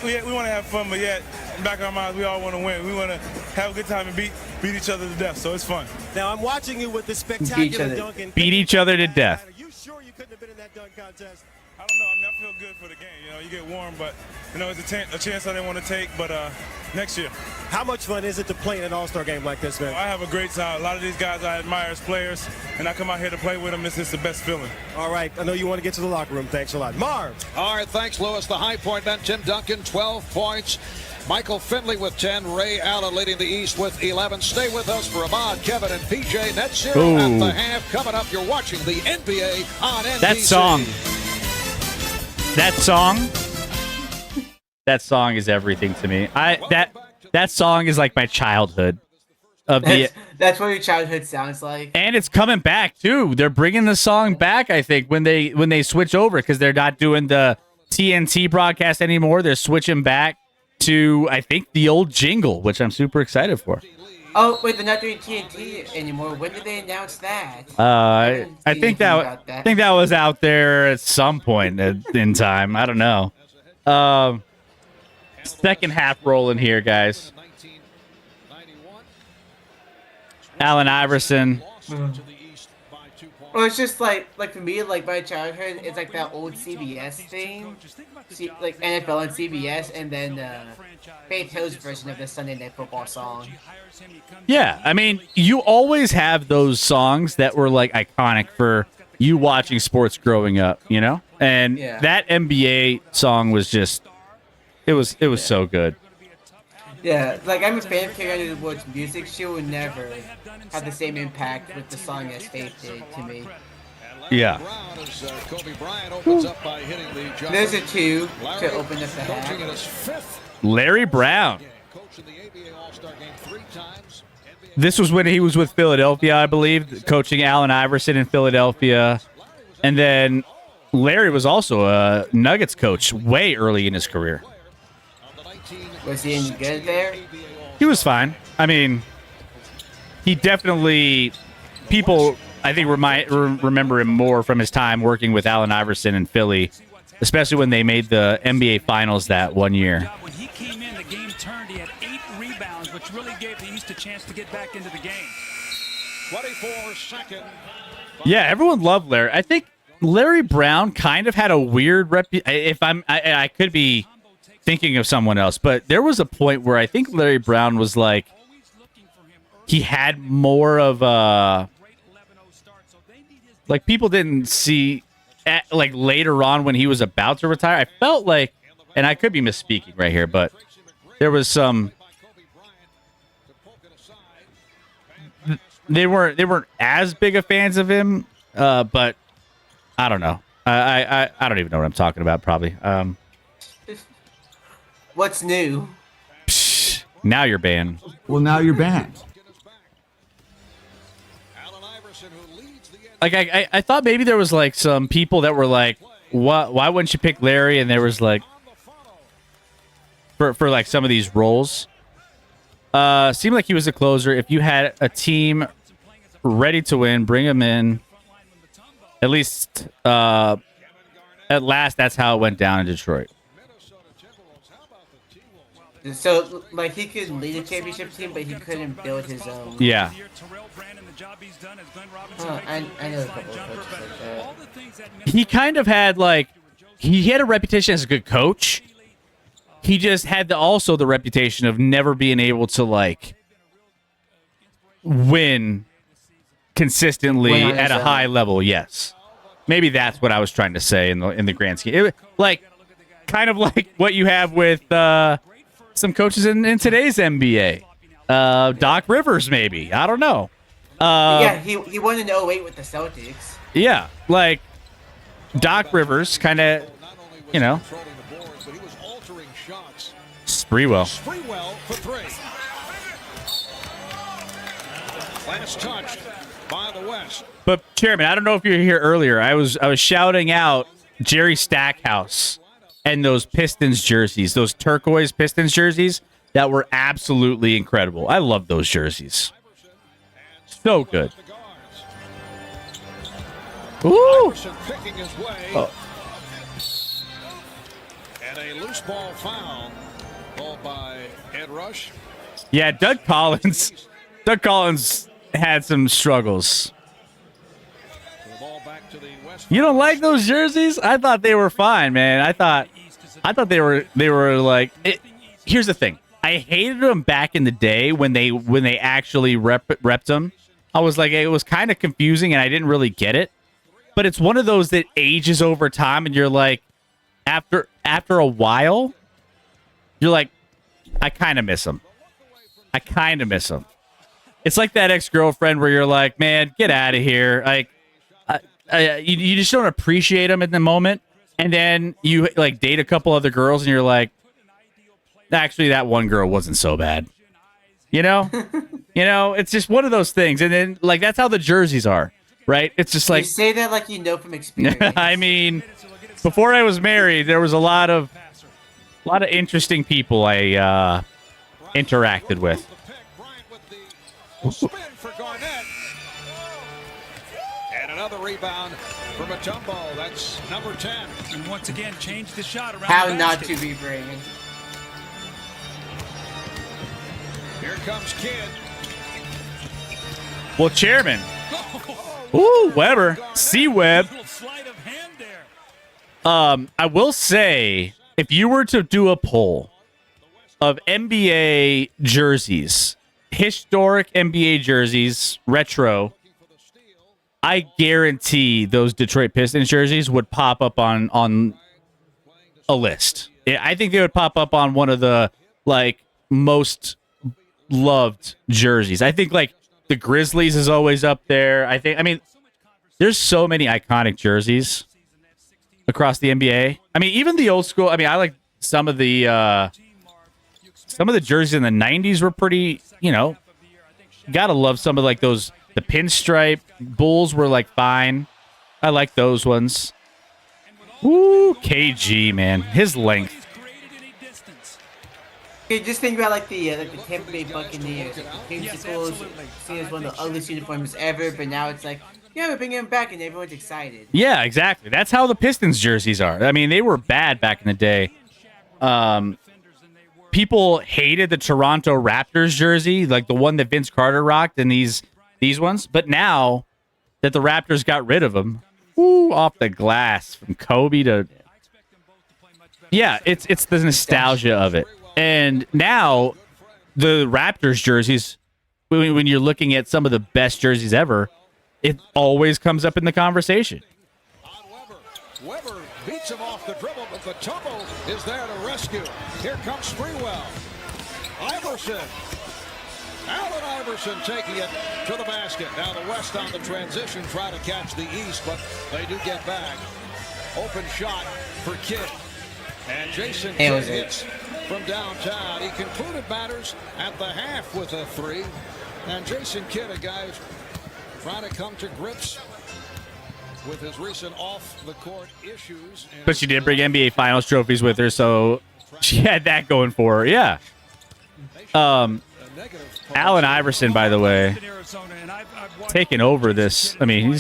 We want to have fun, but yet, in the back of our minds, we all want to win. We want to have a good time and beat each other to death, so it's fun. Now, I'm watching you with the spectacular dunk. Beat each other to death. Are you sure you couldn't have been in that dunk contest? I don't know. I feel good for the game. You get warm, but, it's a chance I didn't want to take, but next year. How much fun is it to play in an All-Star game like this, man? I have a great time. A lot of these guys I admire as players, and I come out here to play with them. It's just the best feeling. All right. I know you want to get to the locker room. Thanks a lot. Marv. All right, thanks, Lewis. The high point man, Tim Duncan, 12 points. Michael Finley with 10. Ray Allen leading the East with 11. Stay with us for Ahmad, Kevin, and PJ. Net zero at the half. Coming up, you're watching the NBA on NBC. That song is everything to me. That song is like my childhood. That's what your childhood sounds like. And it's coming back too. They're bringing the song back, I think, when they switch over, because they're not doing the TNT broadcast anymore. They're switching back to, I think, the old jingle, which I'm super excited for. Oh wait, they're not doing TNT anymore. When did they announce that? I think that was out there at some point in time. I don't know. Second half rolling here, guys. Allen Iverson. Well, it's just like for me, like my childhood, it's like that old CBS thing, like NFL on CBS, and then Faith Hill's version of the Sunday Night Football song. Yeah, I mean, you always have those songs that were like iconic for you watching sports growing up, And that NBA song was just, it was so good. Yeah, like I'm a fan of Carrie Underwood's music. She will never have the same impact with the song as Faith did to me. Yeah. There's a two to open up the half. Larry Brown. This was when he was with Philadelphia, I believe, coaching Allen Iverson in Philadelphia. And then Larry was also a Nuggets coach way early in his career. Was he any good there? He was fine. I mean, he definitely, people, I think, remember him more from his time working with Allen Iverson in Philly, especially when they made the NBA Finals that one year. When he came in, the game turned. He had 8 rebounds, which really gave the East a chance to get back into the game. 24 seconds. Yeah, everyone loved Larry. I think Larry Brown kind of had a weird reputation. I could be thinking of someone else, but there was a point where I think Larry Brown was like, he had more of a, like, people didn't see like later on when he was about to retire. I felt like, and I could be misspeaking right here, but there was some, they weren't as big of fans of him, but I don't know. I don't even know what I'm talking about, probably. What's new? Psh, now you're banned. Well, now you're banned. Like, I thought maybe there was like some people that were like, "What? Why wouldn't you pick Larry?" And there was like, for like some of these roles, seemed like he was a closer. If you had a team ready to win, bring him in. At least, at last, that's how it went down in Detroit. So, like, he could lead a championship team, but he couldn't build his own. Yeah. I know a couple of coaches like that. He kind of had, like, he had a reputation as a good coach. He just had also the reputation of never being able to, like, win consistently at a high level. Yes. Maybe that's what I was trying to say in the grand scheme. Kind of like what you have with some coaches in today's NBA. Doc Rivers, maybe. I don't know. Yeah, he won in 08 with the Celtics. Yeah, like Doc Rivers, kind of, you know. Sprewell. Sprewell for three. Last touch by the West. But Chairman, I don't know if you were here earlier. I was shouting out Jerry Stackhouse and those Pistons jerseys, those turquoise Pistons jerseys that were absolutely incredible. I love those jerseys. So good. Ooh. Picking his way. Oh. And a loose ball foul called by Ed Rush. Yeah, Doug Collins had some struggles. You don't like those jerseys? I thought they were fine, man. I thought they were like. Here's the thing. I hated them back in the day when they actually repped them. I was like, it was kind of confusing and I didn't really get it. But it's one of those that ages over time, and you're like, after a while, you're like, I kind of miss them. It's like that ex-girlfriend where you're like, man, get out of here. Like, you just don't appreciate them in the moment, and then you like date a couple other girls, and you're like, actually, that one girl wasn't so bad. You know, it's just one of those things, and then like that's how the jerseys are, right? It's just like you say that like you know from experience. I mean, before I was married, there was a lot of interesting people I interacted with. Spin for Garnett. And another rebound from Mutombo. That's number 10. And once again, change the shot around How the not basket. to be brave. Here comes Kidd. Well, Chairman. Ooh, Weber. C-Web. I will say, if you were to do a poll of NBA jerseys, historic NBA jerseys, retro, I guarantee those Detroit Pistons jerseys would pop up on a list. I think they would pop up on one of the like most loved jerseys. I think like the Grizzlies is always up there. I mean, there's so many iconic jerseys across the NBA. I mean, even the old school. I mean, I like some of the jerseys in the 90s were pretty, you know, gotta love some of like those, the pinstripe Bulls were like fine. I like those ones. Ooh, KG, man. His length. Okay, just think about like the Tampa Bay Buccaneers. It came to schools, seen as one of the ugliest uniforms ever, but now it's like, yeah, we're bringing them back and everyone's excited. Yeah, exactly. That's how the Pistons jerseys are. I mean, they were bad back in the day. People hated the Toronto Raptors jersey, like the one that Vince Carter rocked, and these ones. But now that the Raptors got rid of them, woo, off the glass from Kobe to, yeah, it's the nostalgia of it. And now the Raptors jerseys, when you're looking at some of the best jerseys ever, it always comes up in the conversation. Weber beats him off the dribble, but Mutombo is there to rescue. Here comes Sprewell. Iverson. Allen Iverson taking it to the basket. Now the West on the transition, try to catch the East, but they do get back. Open shot for Kidd. And Jason Kidd hits from downtown. He concluded matters at the half with a three. And Jason Kidd, a guy who's trying to come to grips with his recent off-the-court issues. But she did bring NBA Finals trophies with her, so she had that going for her. Yeah. Allen Iverson, by the way, taking over this. I mean,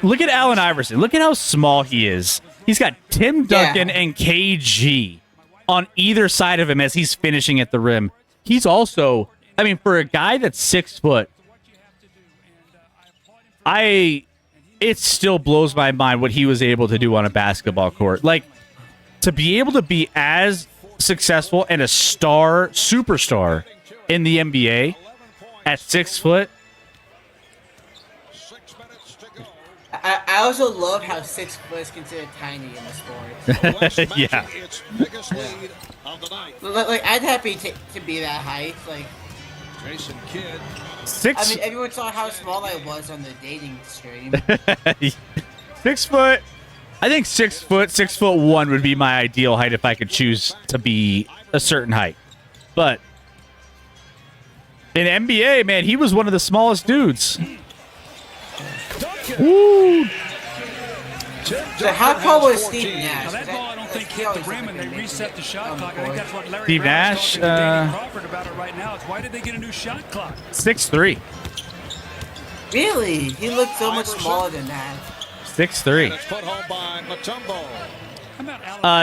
look at Allen Iverson. Look at how small he is. He's got Tim Duncan and KG on either side of him as he's finishing at the rim. He's also, I mean, for a guy that's 6 foot, it still blows my mind what he was able to do on a basketball court. Like, to be able to be as successful and a superstar in the NBA at 6 foot. I also love how 6 foot is considered tiny in the sport. Yeah. Like, I'd happy to be that height. Like, Jason Kidd. I mean, everyone saw how small I was on the dating stream. 6 foot. I think 6 foot, 6'1" would be my ideal height if I could choose to be a certain height. But in NBA, man, he was one of the smallest dudes. Woo! So how tall was Steve Nash? Now that ball, I don't think hit the rim, and they reset the shot clock. I think that's what Larry Steve Brown Nash, is talking to Danny Crawford about it right now. It's why did they get a new shot clock? 6'3". Really? He looked so much smaller than that. 6'3". Put home by Mutombo.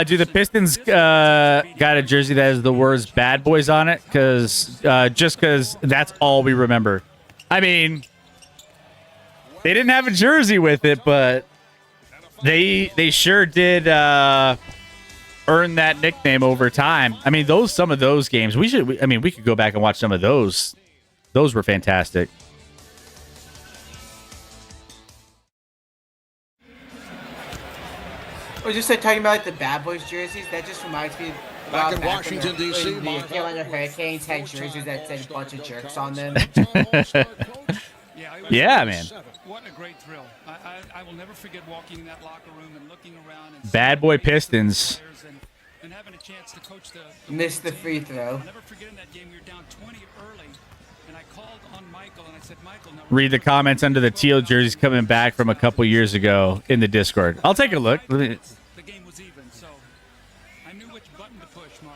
Do the Pistons got a jersey that has the words "Bad Boys" on it? Because that's all we remember. I mean, they didn't have a jersey with it, but they sure did earn that nickname over time. I mean, some of those games we could go back and watch some of those. Those were fantastic. Or just like talking about like the Bad Boys jerseys, that just reminds me Back in Washington, D.C., when the Carolina Hurricanes had jerseys that said a bunch of jerks on them. Yeah, man. What a great thrill. I will never forget walking in that locker room and looking around and Bad Boy Pistons. and having a chance to coach the Missed the free throw. I'll never forget in that game we were down 20 early, and I called on Michael and I said, Michael, now Read the comments under the teal jerseys coming back from a couple years ago in the Discord. I'll take a look. the game was even, so I knew which button to push, Marv.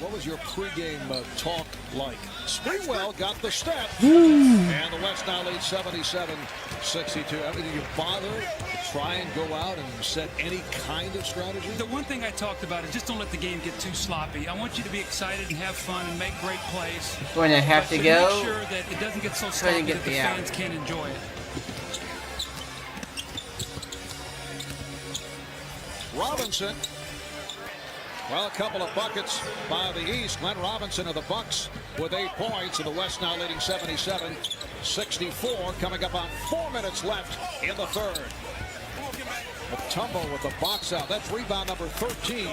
What was your pregame talk like? Springwell got the step. And the West now leads 77-62. I mean, did you bother to try and go out and set any kind of strategy? The one thing I talked about is just don't let the game get too sloppy. I want you to be excited and have fun and make great plays. When I have to go, make sure that it doesn't get so sloppy that the fans can't enjoy it. Robinson. Well, a couple of buckets by the East. Glenn Robinson of the Bucks with 8 points, and the West now leading 77-64. Coming up on 4 minutes left in the third. Mutombo with the box out. That's rebound number 13.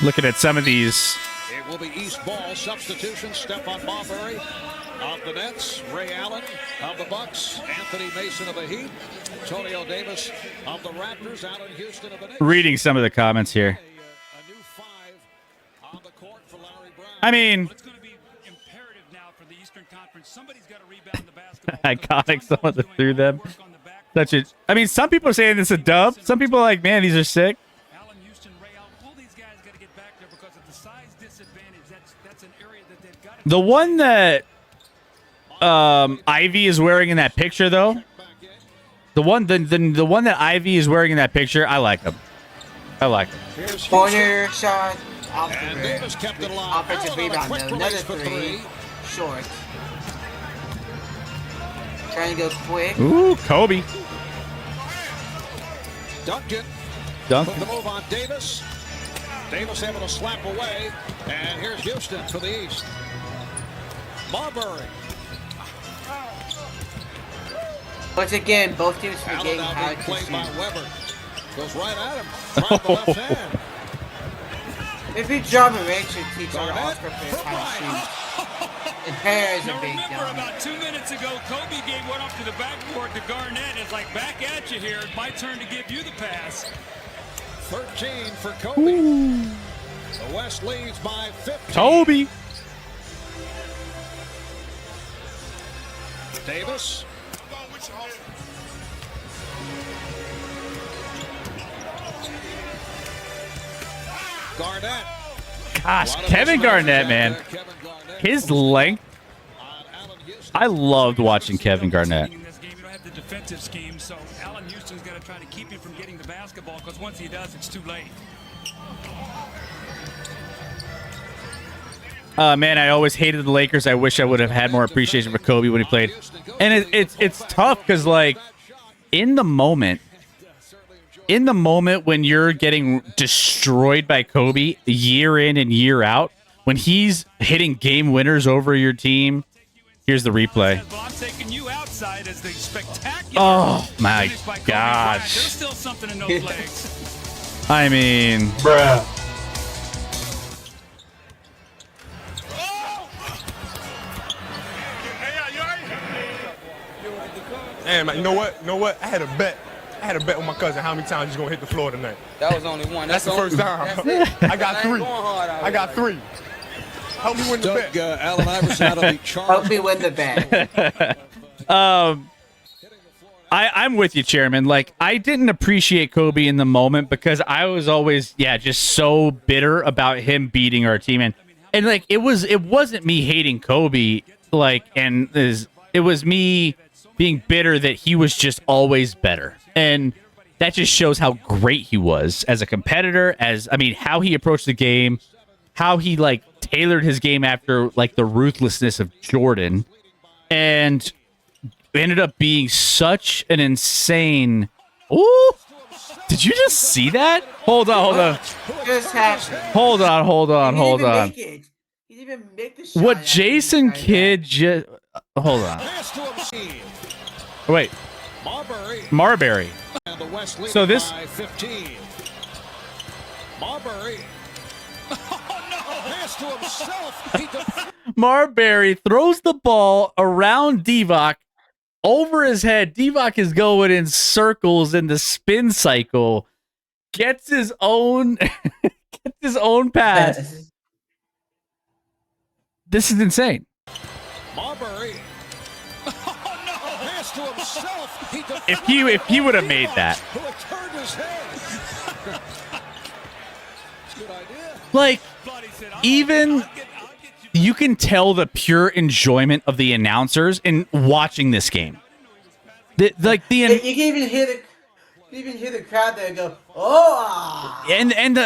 Looking at some of these. It will be East ball. Substitution. Stephon Marbury of the Nets. Ray Allen of the Bucks. Anthony Mason of the Heat. Antonio Davis of the Raptors. Allen Houston of the Knicks. Reading some of the comments here. A new 5 on the court for Larry Brown. I mean, It's going to be imperative now for the Eastern Conference. Somebody's got to rebound the basketball. iconic. Someone that threw them. I mean, some people are saying it's a dub. Some people are like, man, these are sick. Allen Houston, Ray Allen, all these guys got to get back there because of the size disadvantage. That's an area that they've got to. The one that Ivy is wearing in that picture, though. The one that Ivy is wearing in that picture, I like him. I like him. corner shot, off the And rim. Davis kept it alive. Offensive Allen on a rebound, quick though. release Another for three. Short. Trying to go quick. Ooh, Kobe. Duncan. Duncan. Put the move on Davis. Davis able to slap away. And here's Houston for the East. Marbury. Once again, both teams Allen forgetting now how being to played by shoot. Weber. Goes right at him. Tried the left hand. Maybe John Moran should teach our Garnett Oscar players how to for shoot. And Harris is a Now big remember, dummy. about 2 minutes ago, Kobe gave one up to the backboard to Garnett. It's like, back at you here. It's my turn to give you the pass. 13 for Kobe. The West leads by 15. Kobe. Davis. Garnett. Gosh, Kevin Garnett, man. His length. I loved watching Kevin Garnett. In this game, you don't have the defensive scheme, so Allen Houston's got to try to keep him from getting the basketball because once he does, it's too late. Man, I always hated the Lakers. I wish I would have had more appreciation for Kobe when he played. And it's tough because, like, in the moment when you're getting destroyed by Kobe year in and year out, when he's hitting game winners over your team, here's the replay. I'm taking you outside as the spectacular. Oh my gosh! There's still something in those legs. I mean, bruh. Hey, man, you know what? I had a bet with my cousin how many times he's gonna hit the floor tonight. That was only one. That's the first time. I got three. I got three. Help me win the bet. Allen Iverson out of the chart. Help me win the bet. I'm with you, Chairman. Like, I didn't appreciate Kobe in the moment because I was always, just so bitter about him beating our team. And like, it wasn't me hating Kobe, like, it was me being bitter that he was just always better. And that just shows how great he was as a competitor, how he approached the game, how he, like, tailored his game after, like, the ruthlessness of Jordan, and ended up being such an insane... Ooh! Did you just see that? Hold on. Just happened. Hold on. He didn't even make the shot. What Jason Kidd just... Hold on. Wait. Marbury. So this... Marbury. Pass to himself. Marbury throws the ball around Divac over his head. Divac is going in circles in the spin cycle. Gets his own pass. This is insane. Marbury. Pass to himself. If he would have made that. Like, even you can tell the pure enjoyment of the announcers in watching this game. You can even hear the crowd there go, oh! And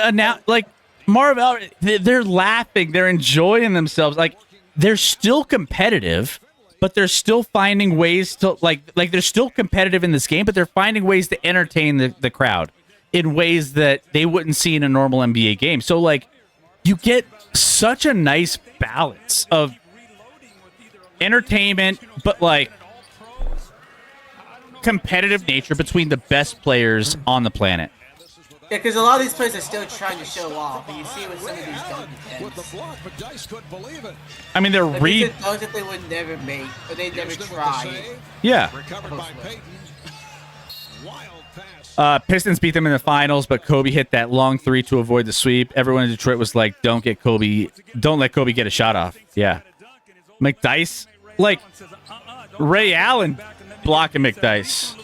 like Marvel, they're laughing, they're enjoying themselves. Like, they're still competitive, but they're still finding ways to like they're still competitive in this game, but they're finding ways to entertain the crowd in ways that they wouldn't see in a normal NBA game. So, like, you get such a nice balance of entertainment, but, like, competitive nature between the best players on the planet. Yeah, because a lot of these players are still trying to show off, and you see with some of these dunk With the block, but Dice couldn't believe it. I mean, they're these are dunks that they would never make, or they'd never try. Yeah. Recovered by Payton. Wild pass. Pistons beat them in the finals, but Kobe hit that long three to avoid the sweep. Everyone in Detroit was like, don't let Kobe get a shot off. Yeah. McDyess, like, Ray Allen blocking McDyess.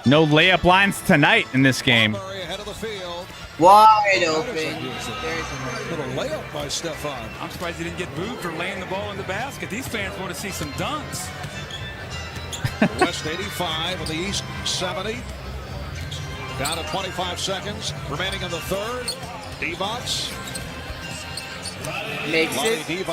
No layup lines tonight in this game. Wide open. Little layup by Stefan. I'm surprised he didn't get booed for laying the ball in the basket. These fans want to see some dunks. The West 85 and the East 70. Down to 25 seconds remaining in the third. Divac makes it.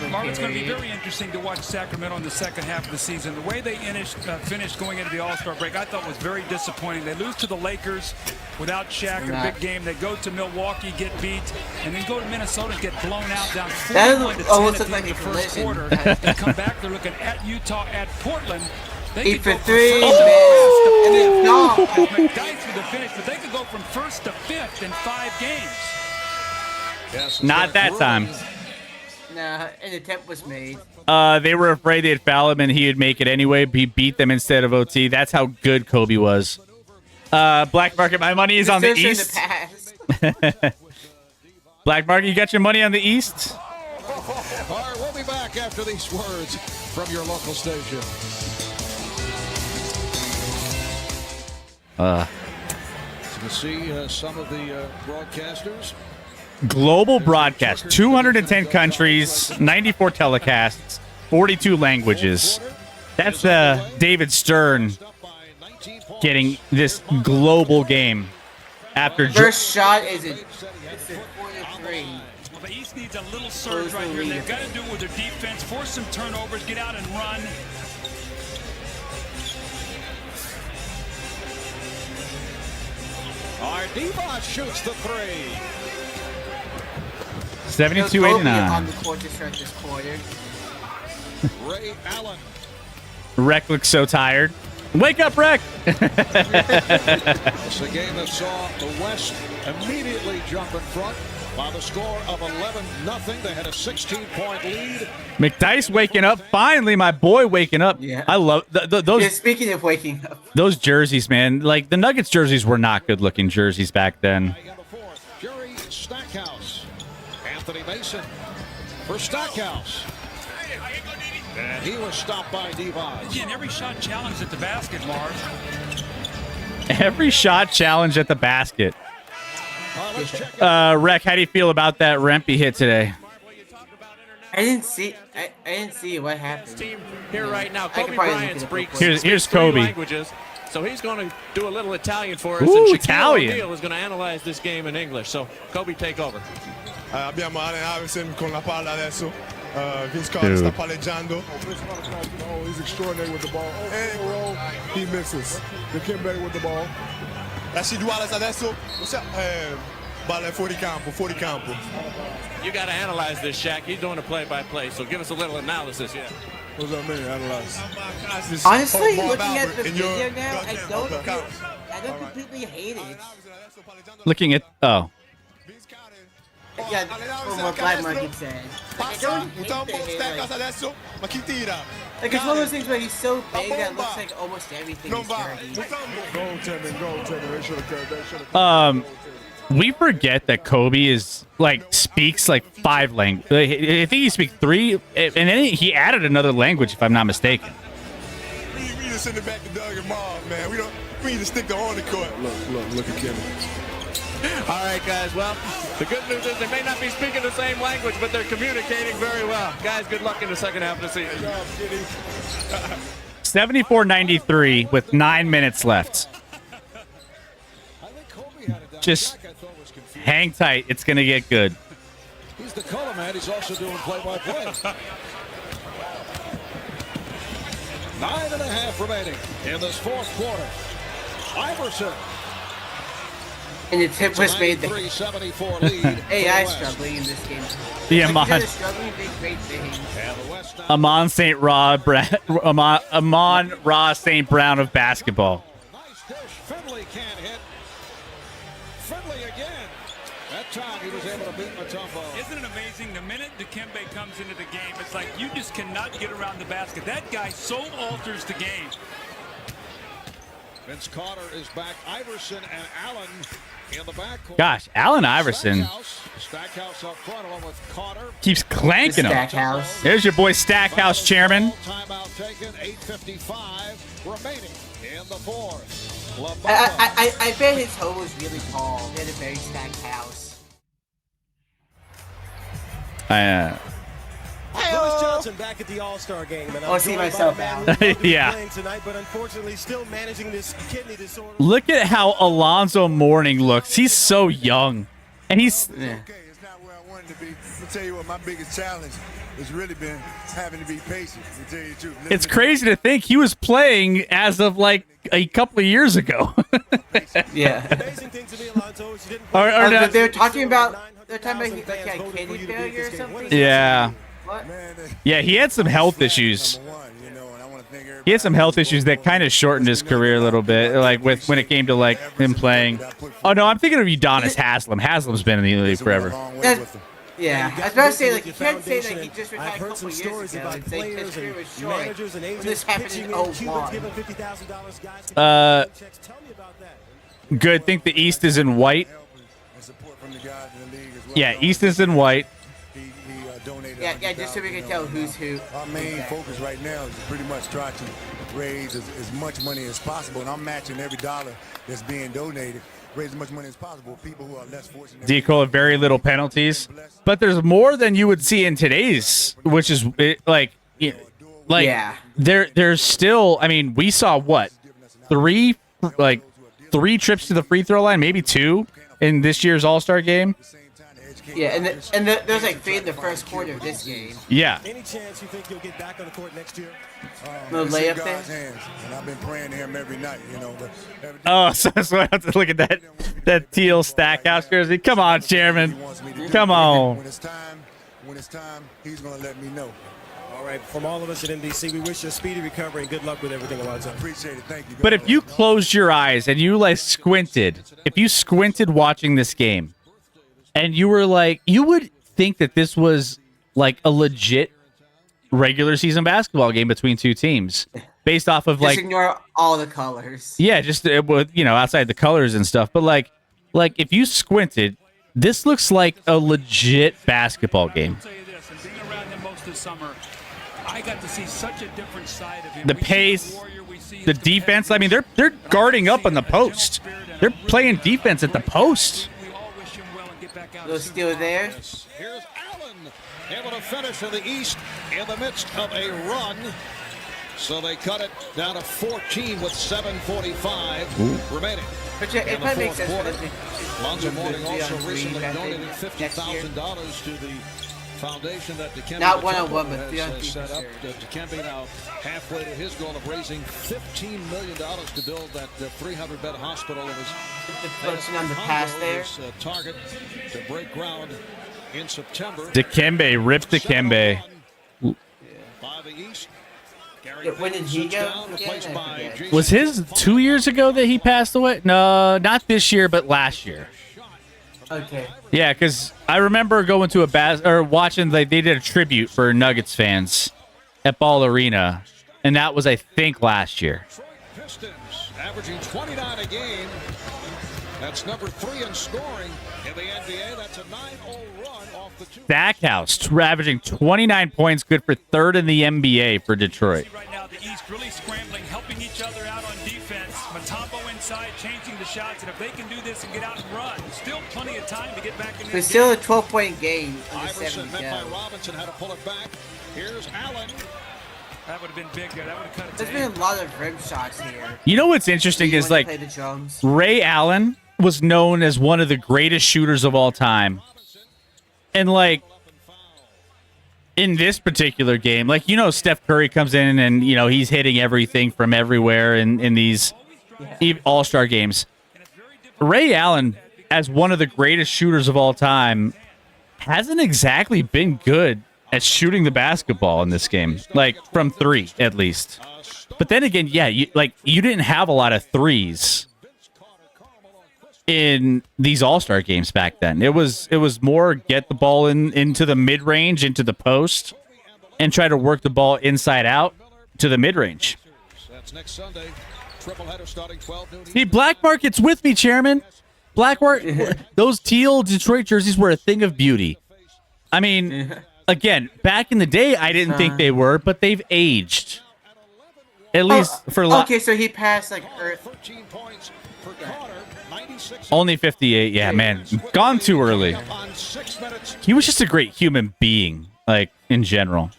Mark, it's going to be very interesting to watch Sacramento in the second half of the season. The way they finished going into the All-Star break, I thought was very disappointing. They lose to the Lakers without Shaq in a big game. They go to Milwaukee, get beat, and then go to Minnesota and get blown out down 41 to 10 at the end of the first quarter. They come back, they're looking at Utah, at Portland. They 8 for 3, and then McDyess with the finish, but they could go from first to fifth in 5 games. Yes, Not that time. Nah, an attempt was made. They were afraid they'd foul him and he would make it anyway. He beat them instead of OT. That's how good Kobe was. Black Market, my money is on the East. Black Market, you got your money on the East? All right, we'll be back after these words from your local station. So you see some of the broadcasters. Global broadcast, 210 countries, 94 telecasts, 42 languages. That's David Stern getting this global game after first shot is it's a 4-3. Well, the East needs a little surge right here. They've got to do it with their defense, force some turnovers, get out and run. Divas shoots the three. 72-89. On the court to start this quarter. Ray Allen. Rec looks so tired. Wake up, Rec! It's a game that saw the West immediately jump in front by the score of 11-0. They had a 16-point lead. McDice waking up. Finally, my boy waking up. Yeah. I love those. Yeah, speaking of waking up. Those jerseys, man. Like, the Nuggets jerseys were not good-looking jerseys back then. Jerry Stackhouse. Anthony Mason for Stackhouse. And he was stopped by Divas. Again, every shot challenged at the basket, Marv. Every shot challenge at the basket. Rec, how do you feel about that Rempe hit today? I didn't see what happened. Team here right now. Kobe Bryant speaks Here's three Kobe. languages, so he's going to do a little Italian for us. Ooh, and Shaquille Italian. O'Neal is going to analyze this game in English. So, Kobe, take over. Abbiamo Allen Iverson con la palla adesso. Vince Carter sta palleggiando. He's extraordinary with the ball. And he misses. Dikembe with the ball. Lasci Duales adesso. Balla fuori campo, fuori campo. You got to analyze this, Shaq. He's doing a play-by-play, so give us a little analysis. Yeah. What does that mean, analyze? Honestly, looking at the video now, I don't completely hate it. Looking at Yeah, from what Black Market said. Like, I don't hate it. Like, it's one of those things where he's so big that it looks like almost everything is dirty. Go, Timmy. They should have oh. We forget that Kobe is speaks 5 languages. I think he speaks 3, and then he added another language, if I'm not mistaken. We need to send it back to Doug and Marv, man. We need to stick to on the court. Look at Kenny. All right, guys. Well, the good news is they may not be speaking the same language, but they're communicating very well. Guys, good luck in the second half of the season. 74-93 with 9 minutes left. Just hang tight. It's going to get good. He's the color man. He's also doing play-by-play. 9.5 remaining in this fourth quarter. Iverson. And the tip was made the 374 lead. AI struggling in this game. Yeah, like, struggling big great things. Amon Ra St. Brown of basketball. Nice dish. Finley can't hit. Finley again. That time he was able to beat Mutombo. Isn't it amazing? The minute Dikembe comes into the game, it's like you just cannot get around the basket. That guy so alters the game. Vince Carter is back. Iverson and Allen in the backcourt. Gosh, Allen Iverson Stackhouse up front along with Carter. keeps clanking him. Stackhouse. There's your boy Stackhouse, chairman. Timeout taken. 8:55 remaining in the fourth. I bet his toe was really tall. He had a very stacked house. Lewis Johnson back at the All-Star game, and I'll see myself out. Yeah. Playing tonight, but unfortunately still managing this kidney disorder. Look at how Alonzo Mourning looks. He's so young, and he's. Okay, it's not where I wanted to be. I'll tell you what, my biggest challenge has really been having to be patient. To tell you the truth. It's crazy to think he was playing as of a couple of years ago. Yeah. Amazing thing to me, Alonzo, is you didn't they're talking about he had kidney failure or something. Yeah. What? Yeah, he had some health issues. He had some health issues that kind of shortened his career a little bit, when it came to him playing. Oh no, I'm thinking of Udonis Haslem. Haslem's been in the league forever. Yeah, I was about to say you can't say he just retired a couple years ago and say his career was short. This happened in 01. Good. Think the East is in white. Yeah, East is in white. Yeah, just so we can tell who's who. Our main focus right now is to pretty much try to raise as much money as possible, and I'm matching every dollar that's being donated. Raise as much money as possible. People who are less fortunate. Deco, very little penalties, but there's more than you would see in today's, which is Like, yeah. there's still. I mean, we saw what three trips to the free throw line, maybe 2 in this year's All-Star game. Yeah, and there's like 3 in the first quarter of this game. Yeah. Any chance you think you'll get back on the court next year? No It's layup in God's there? hands, and I've been praying to him every night, you know. But Oh, so I have to look at that teal Stackhouse jersey. Come on, Chairman. Come on. when it's time, he's gonna let me know. All right, from all of us at NBC, we wish you a speedy recovery and good luck with everything, Alonzo. Appreciate it. Thank you. But if you closed your eyes and you if you squinted watching this game, and you were like, you would think that this was like a legit regular season basketball game between two teams, based off of Just ignore all the colors. yeah, just outside the colors and stuff. But like if you squinted, this looks like a legit basketball game. I'll tell you this, and being around him most this summer, I got to see such a different side of him. The pace, the defense. I mean, they're guarding up on the post. They're playing defense at the post. Those still there? Here's Allen, able to finish in the East in the midst of a run. So they cut it down to 14 with 7:45 remaining. But yeah, it probably makes sense for them Lonzo to Mourning also three recently donated next year. $50,000 to the foundation that Dikembe Not Mutombo one-on-one, but has set up. sure. Dikembe now halfway to his goal of raising $15 million to build that 300-bed hospital. And Focusing on the pass there. his target to break ground in September. Dikembe, rip Dikembe. By the East. When did he go? Was his 2 years ago that he passed away? No, not this year, but last year. Okay. Yeah, because I remember going to watching. They did a tribute for Nuggets fans at Ball Arena, and that was, I think, last year. Pistons averaging 29 a game. That's number 3 in scoring in the NBA. That's a 9-0 run off the two. Stackhouse averaging 29 points, good for 3rd in the NBA for Detroit. Right now, the East really scrambling, helping each other out on defense. Mutombo inside, changing the shots, and if they can do this and get out and run, still plenty of time to get back in There's this still a game. 12-point game. Under Iverson 7 met to by go. Robinson, had to pull it back. Here's Allen. That would have been big there. That would have cut it There's to been 8. a lot of rim shots here. You know what's interesting You is wanna like play the drums. Ray Allen was known as one of the greatest shooters of all time. And like in this particular game, like, Steph Curry comes in and, he's hitting everything from everywhere in these All-Star games. Ray Allen, as one of the greatest shooters of all time, hasn't exactly been good at shooting the basketball in this game, like from 3 at least. But then again, yeah, you didn't have a lot of threes in these All-Star games back then. It was more get the ball into the mid-range, into the post, and try to work the ball inside out to the mid-range. That's next Sunday. Tripleheader starting 12 noon. See, Black Market's with me, Chairman. Black Market, those teal Detroit jerseys were a thing of beauty. I mean, again, back in the day, I didn't think they were, but they've aged. At least for okay, so he passed like 13 points per quarter, 96. only 58. Yeah, man, gone too early. On 6 minutes. He was just a great human being, like in general.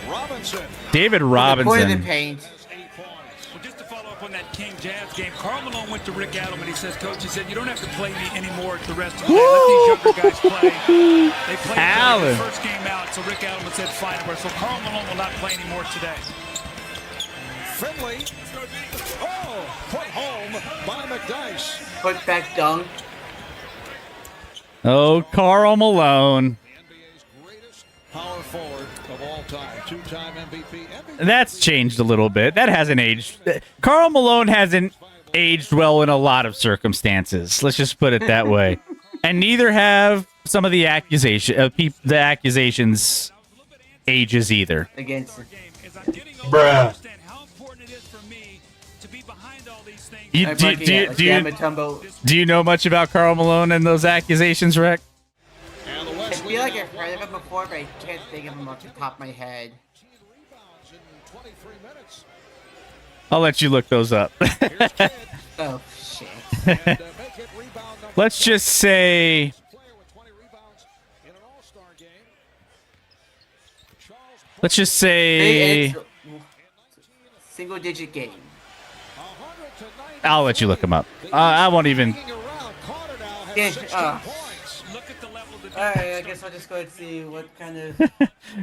Robinson. David point of the Robinson. paint. Well, just to follow up on that King Jazz game, Karl Malone went to Rick Allen and he says, Coach, he said, you don't have to play me anymore the rest of the day. Let these younger guys play. They played Allen. the first game out, so Rick Allen said, fine. So Karl Malone will not play anymore today. Finley. Oh, put home by McDice. Put back dunk. Oh, Karl Malone. NBA's greatest power forward of all time. 2-time MVP. That's changed a little bit. That hasn't aged. Karl Malone hasn't aged well in a lot of circumstances. Let's just put it that way. And neither have some of the accusations ages either. Against it. Bruh. Do you know much about Karl Malone and those accusations, Rick? I feel like I've heard of him before, but I can't think of him off the top of my head. I'll let you look those up. Oh, shit. Let's just say let's just say single-digit game. I'll let you look him up. I won't even. Yeah, Alright, I guess I'll just go and see what kind of...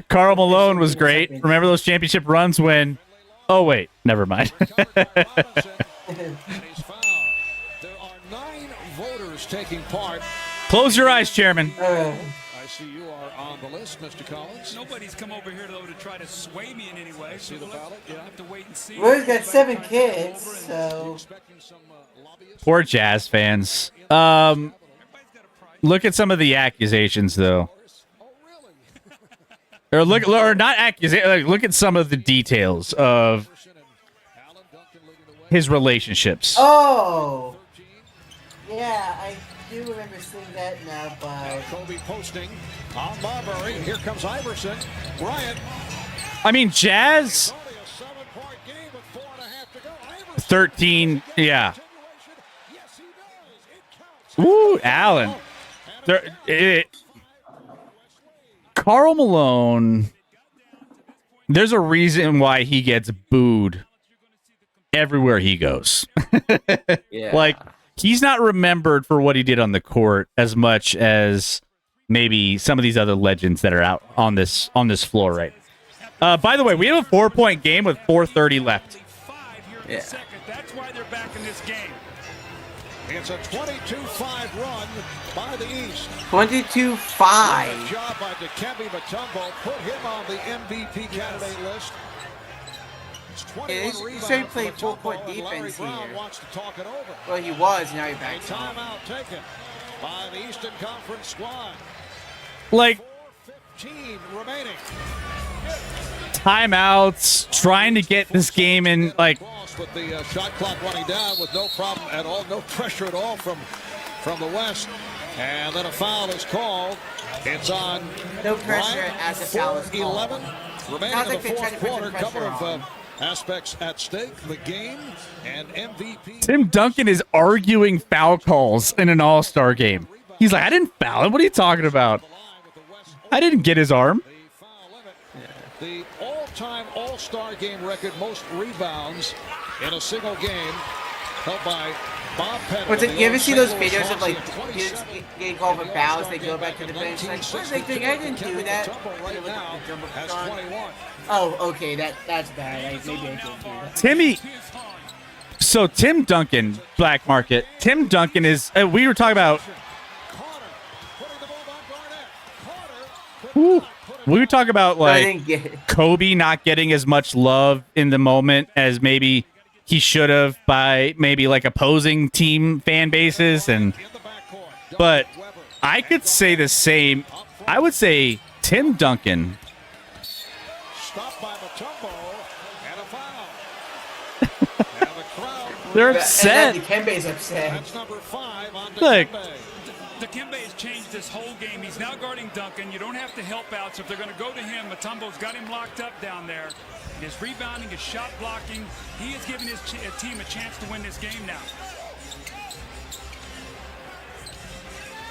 Karl Malone was great. Remember those championship runs when... Oh, wait. Never mind. There are 9 voters taking part. Close your eyes, Chairman. I see you are on the list, Mr. Collins. Nobody's come over here, though, to try to sway me in any way. See the ballot? We'll have to wait and see. Well, he's got 7 kids, so... Poor Jazz fans. Look at some of the accusations, though. Or not accusations. Look at some of the details of his relationships. Oh! Yeah, I do remember seeing that now by... Kobe posting on Marbury. Here comes Iverson. Bryant. I mean, Jazz... 13, yeah. Woo, Allen. Karl Malone, there's a reason why he gets booed everywhere he goes. Yeah. Like, he's not remembered for what he did on the court as much as maybe some of these other legends that are out on this floor right now. By the way, we have a 4-point game with 4:30 left. Yeah. That's why they're back in this game. It's a 22-5 run by the East. 22-5. Good job by Dikembe Mutombo. Put him on the MVP candidate list. It's 21 He started playing full-court defense here. Wants to talk it over. Well, he was. Now he's A back. timeout taken by the Eastern Conference squad. Like, 4:15 remaining. timeouts, trying to get this game in, like... With the shot clock running down with no problem at all, no pressure at all from the West. And then a foul is called. It's on No pressure as a foul is called. 11 remaining Sounds in like the they tried fourth to put quarter. some Couple pressure on. of aspects at stake. The game and MVP. Tim Duncan is arguing foul calls in an all-star game. He's like, I didn't foul him. What are you talking about? I didn't get his arm. The all-time all-star game record, most rebounds in a single game, held by Bob Pettit. You ever see those videos of like kids getting called for fouls? They go back to the bench like, what are they doing? I didn't do that. Right now has 21. Oh, okay, that's bad. Maybe I did do that. Timmy. So Tim Duncan, Black Market. Tim Duncan is. We were talking about. Woo. We were talking about like Kobe not getting as much love in the moment as maybe he should have by maybe like opposing team fan bases, but I could say the same. I would say Tim Duncan. Stopped by Mutombo and a foul. And the crowd. They're upset. And Dikembe's upset. That's number 5 on Look. Dikembe. Dikembe has changed this whole game. He's now guarding Duncan. You don't have to help out, so if they're going to go to him, Mutombo's got him locked up down there. His rebounding, his shot blocking, he is giving his team a chance to win this game now.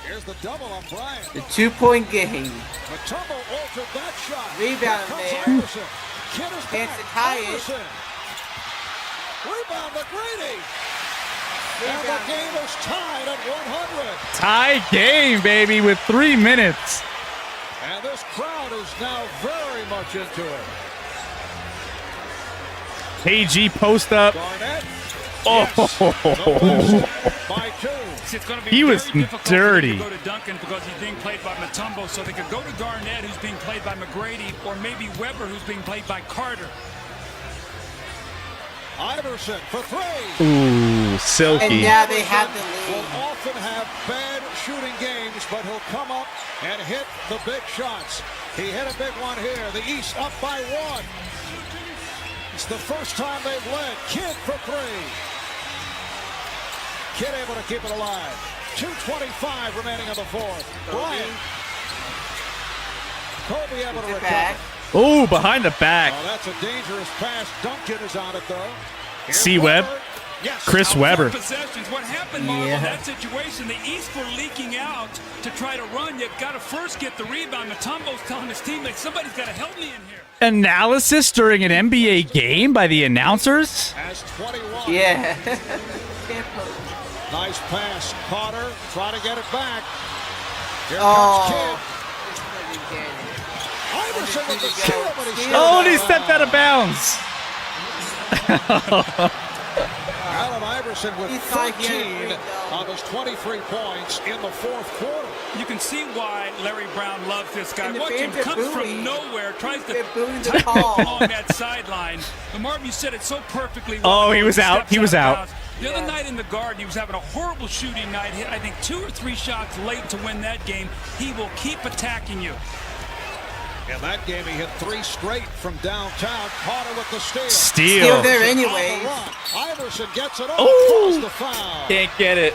Here's the double on Bryant. The 2-point game. Mutombo altered that shot. Rebound Here there. comes Iverson. Kid is Chance back. to tie it. Iverson. Rebound McGrady. And the game is tied at 100. Tie game, baby, with 3 minutes. And this crowd is now very much into it. KG post up. Garnett. Oh, By 2. It's going to be he was very difficult dirty. to go to Duncan because he's being played by Mutombo, so they could go to Garnett, who's being played by McGrady, or maybe Weber, who's being played by Carter. Iverson for 3. Ooh, silky. And now they have the lead. Will often have bad shooting games, but he'll come up and hit the big shots. He hit a big one here. The East up by 1. It's the first time they've led. Kidd for 3. Kidd able to keep it alive. 2:25 remaining in the fourth. Bryant. Kobe able to recover. Oh, behind the back. Oh, that's a dangerous pass. Duncan is on it, though. Here's C-Web. Weber. Chris Webber. Possessions. What happened, Marvel, in that situation, the East were leaking out to try to run. You've got to first get the rebound. Mutombo's telling his teammates, somebody's got to help me in here. Analysis during an NBA game by the announcers? Has 21. Yeah. Nice pass. Carter trying to get it back. Here comes Kidd. Iverson with the steal, but he Oh, and he stepped out of bounds. Allen Iverson with 13 of his 23 points in the fourth quarter. You can see why Larry Brown loves this guy. Watch him, comes from nowhere, tries to the along that sideline. But Marvin, you said it so perfectly. Oh, he was out. He was out. The other night in the Garden, he was having a horrible shooting night. Hit, I think, 2 or 3 shots late to win that game. He will keep attacking you. In that game, he hit 3 straight from downtown. Carter with the steal. Steal there anyway. Iverson gets it off. Oh, The foul. can't get it.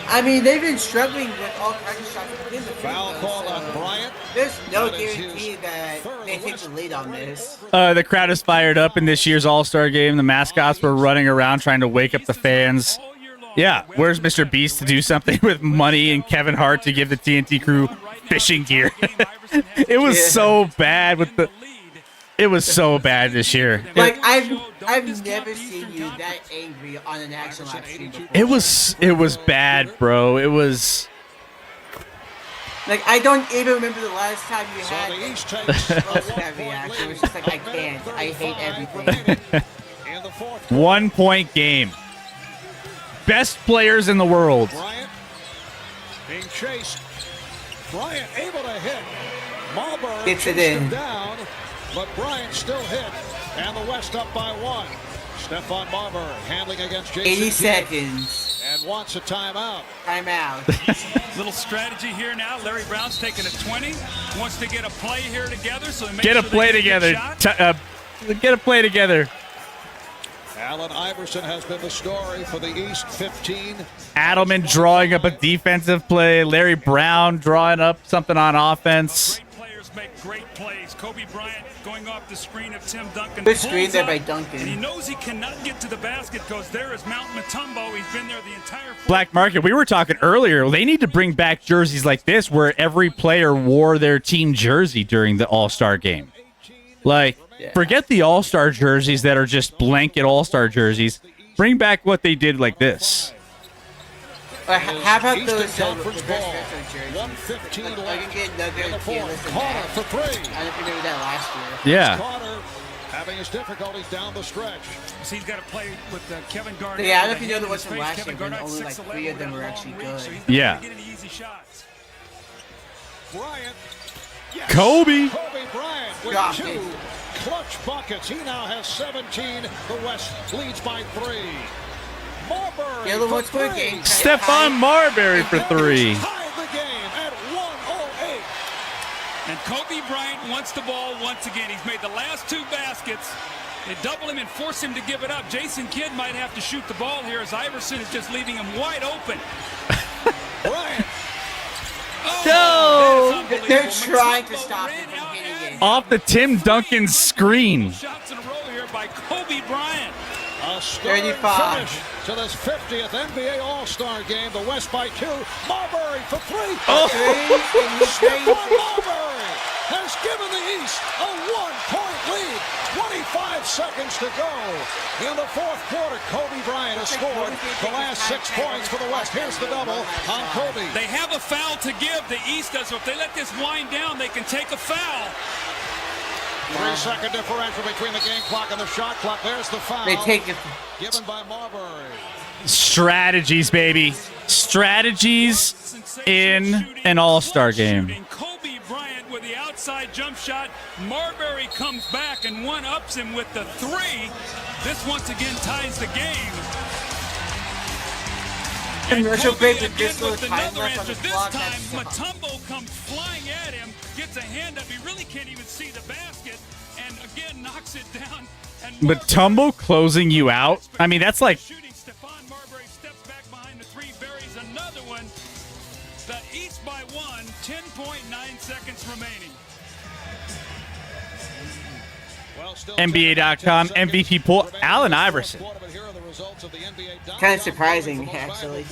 I mean, they've been struggling with all kinds of shots within the Foul called on Bryant. There's no guarantee that they take the lead on this. The crowd is fired up in this year's All-Star game. The mascots were running around trying to wake up the fans. Yeah, where's Mr. Beast to do something with money and Kevin Hart to give the TNT crew fishing gear? It was so bad with the. It was so bad this year. Like I've never seen you that angry on a national live stream before. It was bad, bro. It was. Like I don't even remember the last time you had that reaction. It was just like I can't. I hate everything. 1 point game. Best players in the world. Bryant being chased. Bryant able to hit. Marbury gets it in. Down, but Bryant still hit. And the West up by 1. Stephon Marbury handling against Jason 80 Kidd. seconds. And wants a timeout. Timeout. Little strategy here now. Larry Brown's taking a 20. Wants to get a play here together. So Get a play together. Get a play together. Allen Iverson has been the story for the East. 15. Adelman drawing up a defensive play. Larry Brown drawing up something on offense. Great players make great plays. Kobe Bryant going off the screen of Tim Duncan. Good screen there by Duncan. And he knows he cannot get to the basket because there is Mount Mutombo. He's been there the entire Black Market, we were talking earlier. They need to bring back jerseys like this where every player wore their team jersey during the All-Star game. Like, forget the All-Star jerseys that are just blanket All-Star jerseys. Bring back what they did like this. How about those Conference ball? 1:15 left in the fourth. Carter for 3. I don't know if you remember that last year. Yeah. Carter having his difficulties down the stretch. So he's got to play with Kevin Garnett. Yeah, I don't know if you know the ones from last year, but only like 3 of them were actually good. Yeah. Bryant. Yes. Kobe Bryant with 2 clutch buckets. He now has 17. The West leads by 3. Marbury. The other one's for a game. Stephon Marbury for 3. Tied the game at 1:08. And Kobe Bryant wants the ball once again. He's made the last 2 baskets. They double him and force him to give it up. Jason Kidd might have to shoot the ball here as Iverson is just leaving him wide open. Bryant. Go! They're trying to stop him from hitting it. Off the Tim Duncan screen. Shots in a row here by Kobe Bryant. A scoring 35. finish to this 50th NBA All-Star game. The West by 2. Marbury for 3. Oh. Stephon Marbury has given the East a 1-point lead. 25 seconds to go. In the fourth quarter, Kobe Bryant has scored the last 6 points for the West. Here's the double on Kobe. They have a foul to give. The East does. So if they let this wind down, they can take a foul. 3-second differential between the game clock and the shot clock. There's the foul. They take it. Given by Marbury. Strategies, baby. Strategies in an All-Star game. Kobe Bryant with the outside jump shot. Marbury comes back and one-ups him with the 3. This once again ties the game. Commercial break with Again this little with time another left on answer. the This clock. time, Mutombo comes flying at him, gets a hand up. He really can't even see the basket, and again knocks it down. And Mutombo closing you out? I mean, that's like... shooting. Stephon Marbury steps back behind the 3, buries another one. The East by 1, 10.9 seconds remaining. NBA.com MVP poll, Allen Iverson. Kind of surprising, actually.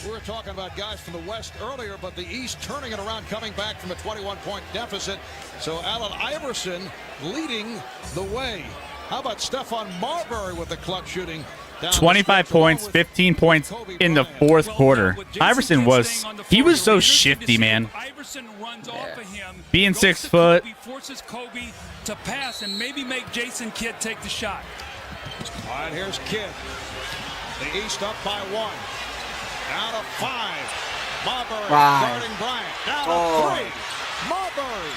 We were talking about guys from the West earlier, but the East turning it around, coming back from a 21-point deficit. So Allen Iverson leading the way. How about Stephon Marbury with the clutch shooting? 25 points, 15 points in the fourth quarter. Iverson was so shifty, man. Being 6 foot. Forces Kobe to pass and maybe make Jason Kidd take the shot. All right, here's Kidd. The East up by 1. Down to 5. Marbury guarding Bryant. Down to 3. Marbury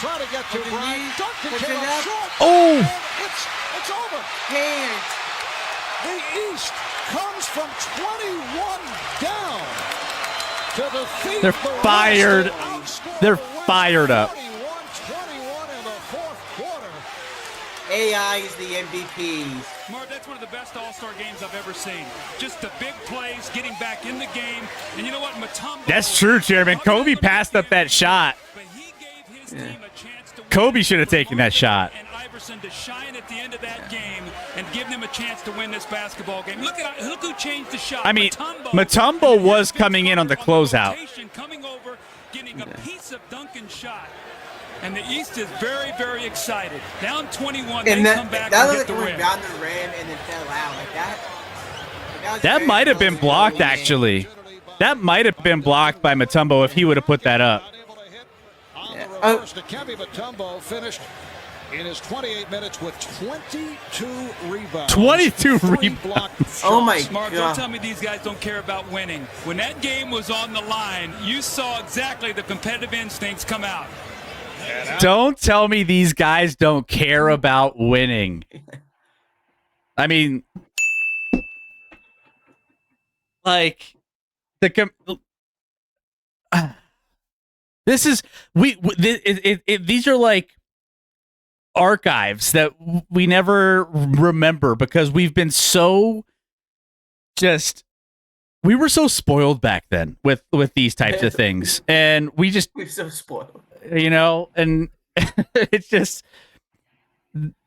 trying to get to Bryant. Duncan came up short. Oh! And it's over. Hands. The East comes from 21 down to defeat They're fired. They're fired up. 21-21 in the fourth quarter. AI is the MVP. Marv, that's one of the best All-Star games I've ever seen. Just the big plays, getting back in the game. And you know what? Mutombo. That's true, Chairman. Kobe passed up that shot. But he gave his team a chance to win. Kobe should have taken that shot. And Iverson to shine at the end of that game and give them a chance to win this basketball game. Look who changed the shot. I mean, Mutombo was coming in on the closeout. Coming over, getting a piece of Duncan's shot. And the East is very, very excited. Down 21, And they come back that and was get the like win. around the rim and then fell out like that. That might have been blocked, actually. That might have been blocked by Mutombo if he would have put that up. Dikembe Mutombo finished in his 28 minutes with 22 rebounds. 22 rebounds. Oh my Mark, God. don't tell me these guys don't care about winning. When that game was on the line, you saw exactly the competitive instincts come out. Don't tell me these guys don't care about winning. I mean, like this is these are like archives that we never remember because we've been so we were so spoiled back then with these types of things, and we're so spoiled, and it's just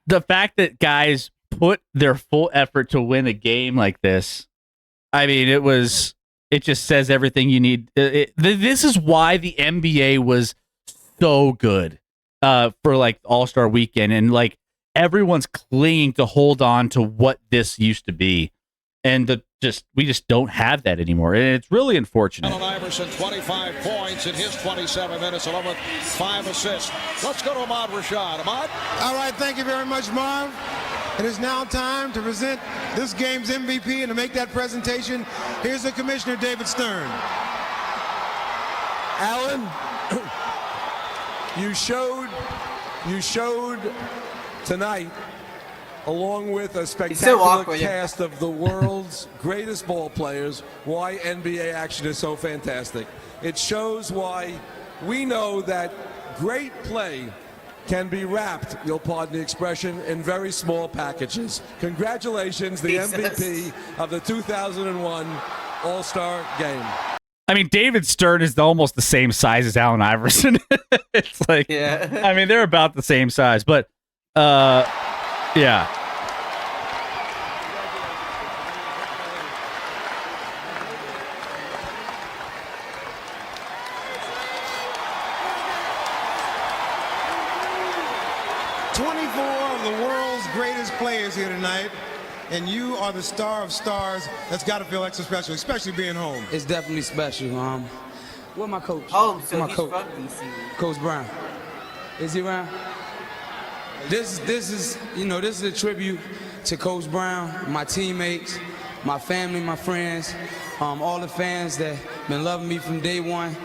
the fact that guys put their full effort to win a game like this. I mean, it just says everything you need. This is why the NBA was so good for like All-Star Weekend, and like everyone's clinging to hold on to what this used to be, and we just don't have that anymore, and it's really unfortunate. Allen Iverson, 25 points in his 27 minutes, along with 5 assists. Let's go to Ahmad Rashad. Ahmad? All right, thank you very much, Marv. It is now time to present this game's MVP, and to make that presentation, here's the Commissioner, David Stern. Allen, you showed tonight, along with a spectacular cast of the world's greatest ball players, why NBA action is so fantastic. It shows why we know that great play can be wrapped, you'll pardon the expression, in very small packages. Congratulations, the MVP of the 2001 All-Star Game. I mean, David Stern is almost the same size as Allen Iverson. It's like, I mean, they're about the same size, but yeah. Players here tonight, and you are the star of stars. That's got to feel extra special, especially being home. It's definitely special. Where my coach? Oh, so my he's coach? from DC. Coach Brown. Is he around? This is this is a tribute to Coach Brown, my teammates, my family, my friends, all the fans that been loving me from day one.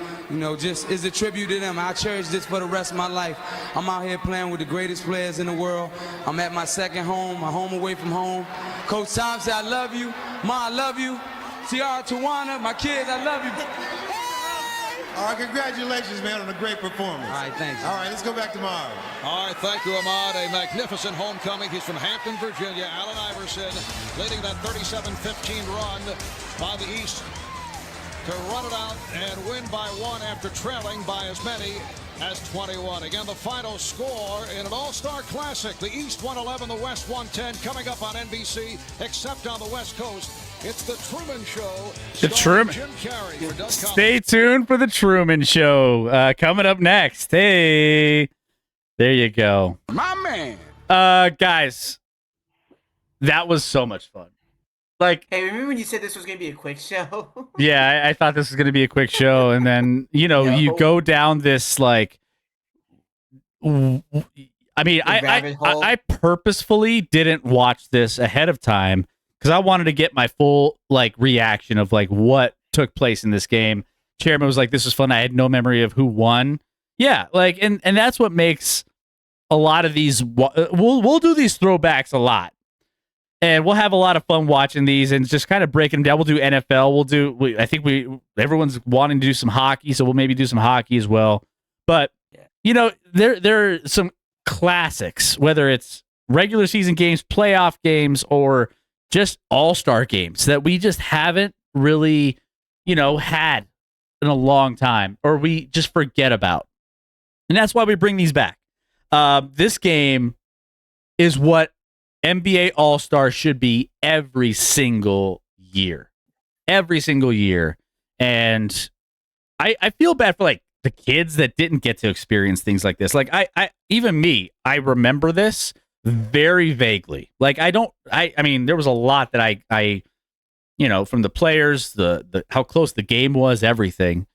Just is a tribute to them. I cherish this for the rest of my life. I'm out here playing with the greatest players in the world. I'm at my second home, my home away from home. Coach Tom said, I love you. Ma, I love you. Tiara, Tawana, my kids, I love you. All right, congratulations, man, on a great performance. All right, thanks. All right, let's go back tomorrow. All right, thank you, Ahmad. A magnificent homecoming. He's from Hampton, Virginia. Allen Iverson leading that 37-15 run by the East to run it out and win by 1 after trailing by as many has 21. Again, the final score in an All-Star Classic. The East 111, the West 110, coming up on NBC, except on the West Coast. It's The Truman Show. The Truman. Jim Carrey for Doug Stay tuned for The Truman Show. Coming up next. Hey, there you go. My man. Guys, that was so much fun. Like, hey, remember when you said this was going to be a quick show? Yeah, I thought this was going to be a quick show. And then, you go down this, like, I mean, I purposefully didn't watch this ahead of time because I wanted to get my full, like, reaction of, like, what took place in this game. Chairman was like, this was fun. I had no memory of who won. Yeah, like, and that's what makes a lot of these, we'll do these throwbacks a lot. And we'll have a lot of fun watching these and just kind of breaking them down. We'll do NFL. I think everyone's wanting to do some hockey, so we'll maybe do some hockey as well. But, there are some classics, whether it's regular season games, playoff games, or just all-star games that we just haven't really, had in a long time, or we just forget about. And that's why we bring these back. This game is what NBA All-Star should be every single year. Every single year. And I feel bad for, like, the kids that didn't get to experience things like this. Like, even me, I remember this very vaguely. Like, I mean, there was a lot that I from the players, the how close the game was, everything.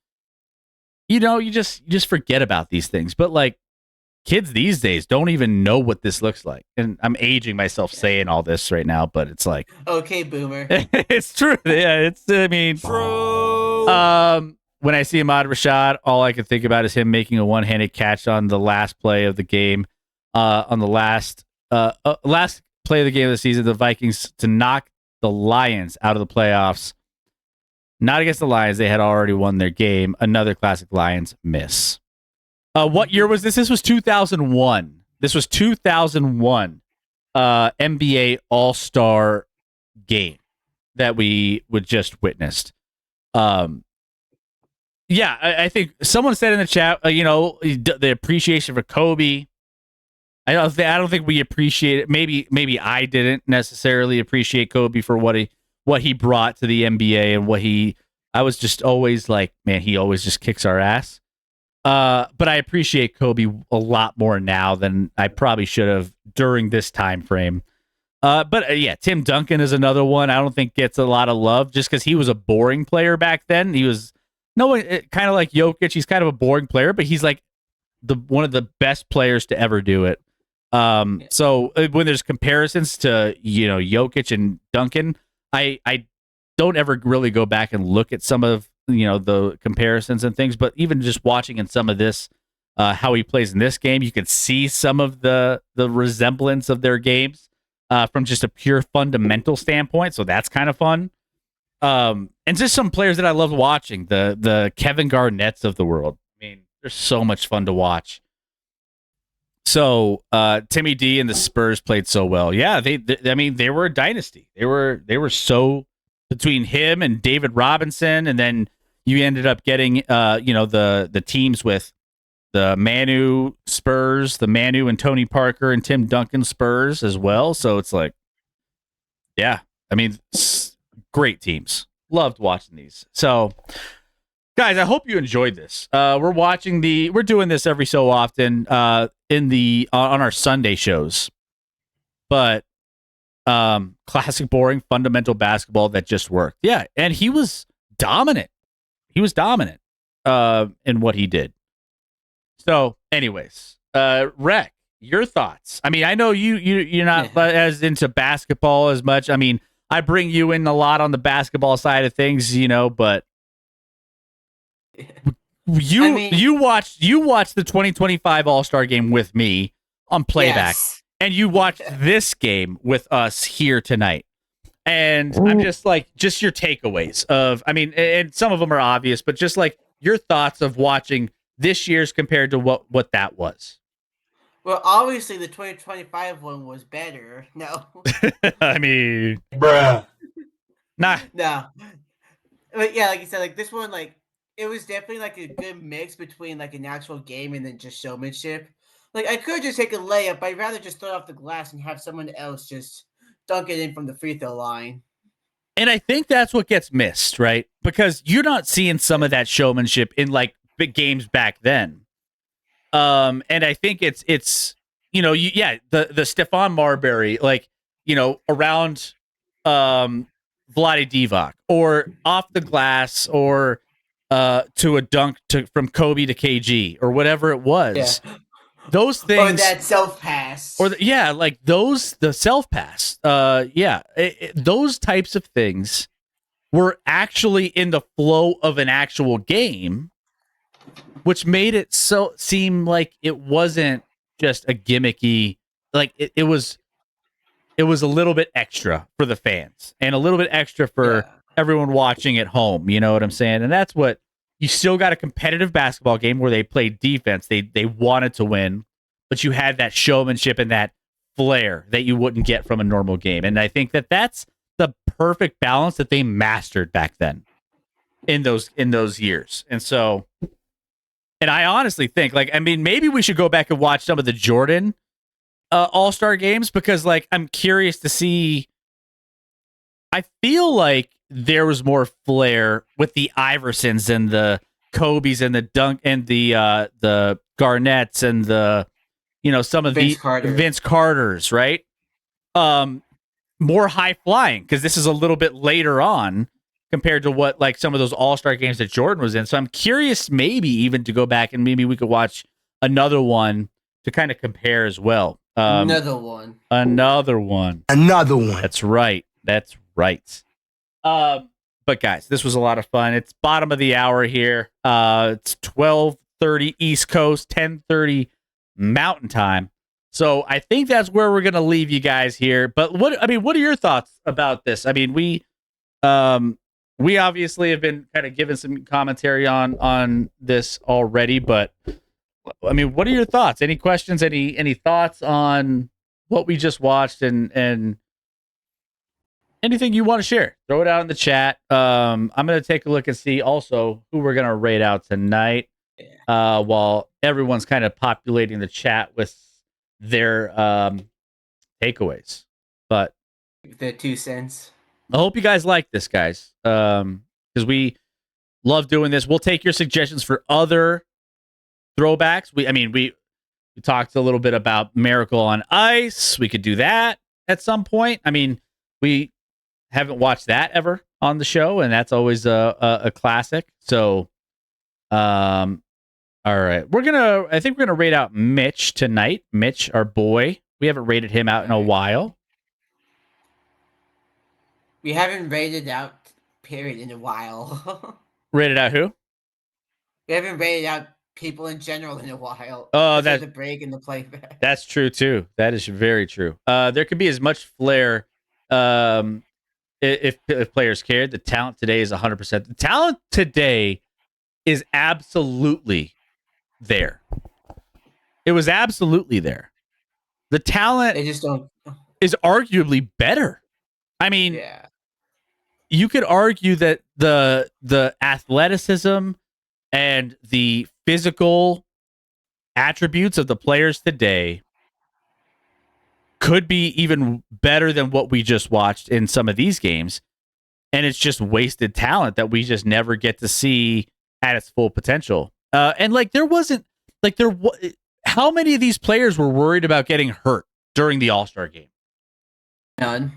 You just forget about these things. But, like, kids these days don't even know what this looks like. And I'm aging myself saying all this right now, but it's like, okay, boomer. It's true. Yeah, true. When I see Ahmad Rashad, all I can think about is him making a one-handed catch on the last play of the game, on the last play of the game of the season, the Vikings to knock the Lions out of the playoffs. Not against the Lions. They had already won their game. Another classic Lions miss. What year was this? This was 2001. This was 2001 NBA All-Star game that we would just witnessed. Yeah, I think someone said in the chat, the appreciation for Kobe. I don't think we appreciate it. Maybe I didn't necessarily appreciate Kobe for what he brought to the NBA and I was just always like, man, he always just kicks our ass. But I appreciate Kobe a lot more now than I probably should have during this time frame. But Tim Duncan is another one I don't think gets a lot of love just because he was a boring player back then. He was kind of like Jokic. He's kind of a boring player, but he's like one of the best players to ever do it. So when there's comparisons to Jokic and Duncan, I don't ever really go back and look at some of the comparisons and things, but even just watching in some of this, how he plays in this game, you could see some of the resemblance of their games from just a pure fundamental standpoint. So that's kind of fun. And just some players that I loved watching, the Kevin Garnett's of the world. I mean, they're so much fun to watch. So Timmy D and the Spurs played so well. Yeah, they were a dynasty. They were so between him and David Robinson, and then you ended up getting the teams with the Manu Spurs, the Manu and Tony Parker and Tim Duncan Spurs as well. So it's like, yeah, I mean, great teams. Loved watching these. So, guys, I hope you enjoyed this. We're doing this every so often on our Sunday shows, but classic boring fundamental basketball that just worked. Yeah, and he was dominant. He was dominant in what he did. So, anyways, Rec, your thoughts? I mean, I know you're not as into basketball as much. I mean, I bring you in a lot on the basketball side of things, but you watched the 2025 All-Star game with me on playback, and you watched this game with us here tonight. And I'm just your takeaways of, I mean, and some of them are obvious, but just like your thoughts of watching this year's compared to what that was. Well, obviously the 2025 one was better. No. I mean, bruh. Nah. No. But yeah, like you said, like this one, like it was definitely like a good mix between like an actual game and then just showmanship. Like I could just take a layup, but I'd rather just throw it off the glass and have someone else just dunk it in from the free throw line. And I think that's what gets missed, right? Because you're not seeing some of that showmanship in like big games back then. And I think it's the Stephon Marbury, like, around Vlade Divac or off the glass or to a dunk from Kobe to KG or whatever it was. Yeah. Those things, or that self pass, or the self pass. Those types of things were actually in the flow of an actual game, which made it seem like it wasn't just a gimmicky. Like it was a little bit extra for the fans and a little bit extra for everyone watching at home. You know what I'm saying? And that's what you still got a competitive basketball game where they played defense. They wanted to win, but you had that showmanship and that flair that you wouldn't get from a normal game. And I think that's the perfect balance that they mastered back then in those years. And so, and I honestly think, maybe we should go back and watch some of the Jordan All-Star games, because I'm curious to see. I feel like there was more flair with the Iversons and the Kobe's and the Dunk and the Garnetts and the some of Vince Carter's, right? More high flying, because this is a little bit later on compared to what some of those All-Star games that Jordan was in. So I'm curious, maybe even to go back and maybe we could watch another one to kind of compare as well. Another one. That's right. But guys, this was a lot of fun. It's bottom of the hour here. It's 12:30 East Coast, 10:30 Mountain Time. So I think that's where we're gonna leave you guys here. But what are your thoughts about this? I mean, we obviously have been kind of giving some commentary on this already, but I mean, what are your thoughts? Any questions? Any thoughts on what we just watched and anything you want to share? Throw it out in the chat. I'm going to take a look and see also who we're going to rate out tonight while everyone's kind of populating the chat with their takeaways. But the 2 cents. I hope you guys like this, guys, because we love doing this. We'll take your suggestions for other throwbacks. We talked a little bit about Miracle on Ice. We could do that at some point. I mean, we haven't watched that ever on the show, and that's always a classic. So, all right, I think we're gonna rate out Mitch tonight. Mitch, our boy. We haven't rated him out in a while. We haven't rated out period in a while. Rated out who? We haven't rated out people in general in a while. Oh, that's the break and the playback. That's true too. That is very true. There could be as much flair if players cared. The talent today is 100%. The talent today is absolutely there. It was absolutely there. The talent they just don't is arguably better. I mean, you could argue that the athleticism and the physical attributes of the players today could be even better than what we just watched in some of these games. And it's just wasted talent that we just never get to see at its full potential. And how many of these players were worried about getting hurt during the All-Star game? None.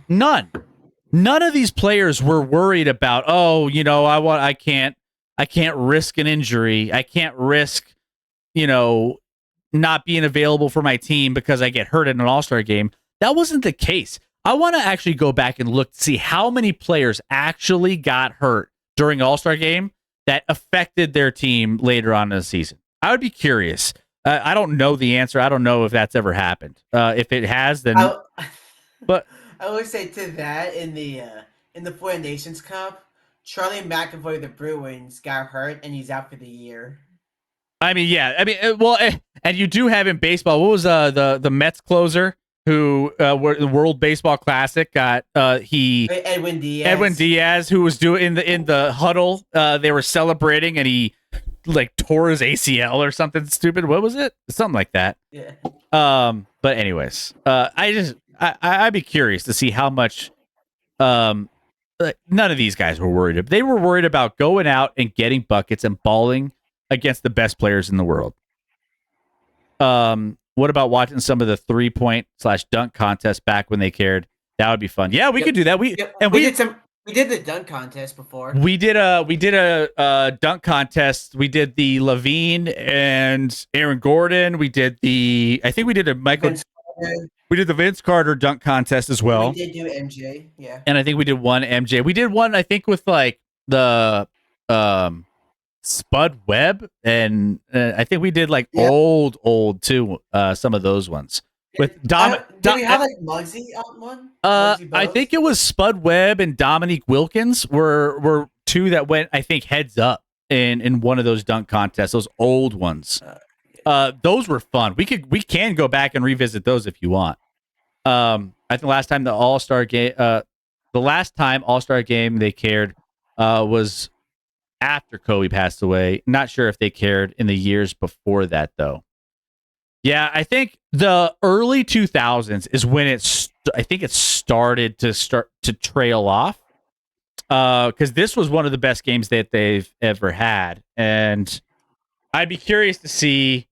None of these players were worried about, I can't risk an injury. I can't risk, not being available for my team because I get hurt in an All-Star game. That wasn't the case. I want to actually go back and look to see how many players actually got hurt during an All-Star game that affected their team later on in the season. I would be curious. I don't know the answer. I don't know if that's ever happened. If it has, then. But I would say to that in the Four Nations Cup, Charlie McAvoy of the Bruins got hurt and he's out for the year. I mean, yeah. I mean, well, and you do have in baseball. What was the Mets closer who the World Baseball Classic got Edwin Diaz, who was doing in the huddle. They were celebrating, and he like tore his ACL or something stupid. What was it? Something like that. Yeah. But anyways, I'd be curious to see how much. None of these guys were worried. They were worried about going out and getting buckets and balling against the best players in the world. What about watching some of the 3-point/dunk contests back when they cared? That would be fun. Yeah, we could do that. We did the dunk contest before. We did a dunk contest. We did the Levine and Aaron Gordon. We did the Vince Carter dunk contest as well. We did do MJ, yeah. And I think we did one MJ. We did one, I think, with like the Spud Webb, and I think we did like old too. Some of those ones with did we have like Muggsy on one? I think it was Spud Webb and Dominique Wilkins were two that went, I think, heads up in one of those dunk contests. Those old ones. Those were fun. We can go back and revisit those if you want. I think the last time All-Star game they cared was after Kobe passed away. Not sure if they cared in the years before that though. Yeah, I think the early 2000s is when it started to trail off. Because this was one of the best games that they've ever had, and I'd be curious to see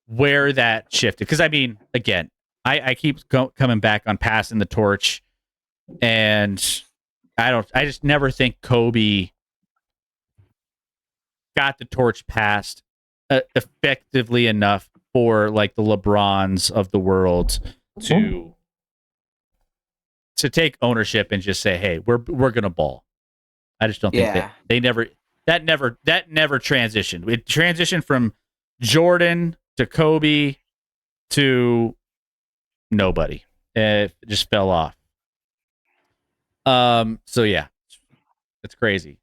where that shifted. Because I mean, again, I keep coming back on passing the torch, and I just never think Kobe got the torch passed effectively enough for like the LeBrons of the world to take ownership and just say, "Hey, we're gonna ball." I just don't think that never transitioned. It transitioned from Jordan to Kobe to nobody. It just fell off. So yeah, it's crazy.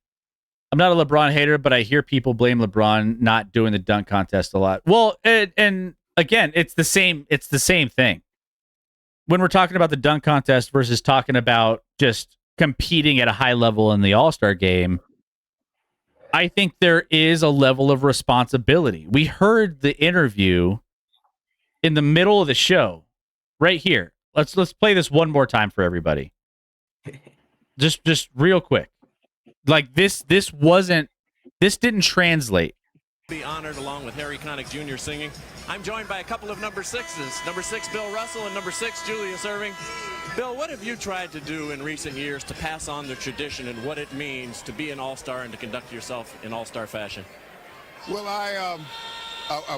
I'm not a LeBron hater, but I hear people blame LeBron not doing the dunk contest a lot. Well, and again, it's the same thing. When we're talking about the dunk contest versus talking about just competing at a high level in the All-Star game, I think there is a level of responsibility. We heard the interview in the middle of the show right here. Let's play this one more time for everybody. Just real quick. Like this didn't translate. Be honored along with Harry Connick Jr. singing. I'm joined by a couple of number 6s. Number 6, Bill Russell, and number 6, Julius Erving. Bill, what have you tried to do in recent years to pass on the tradition and what it means to be an all-star and to conduct yourself in all-star fashion? Well, I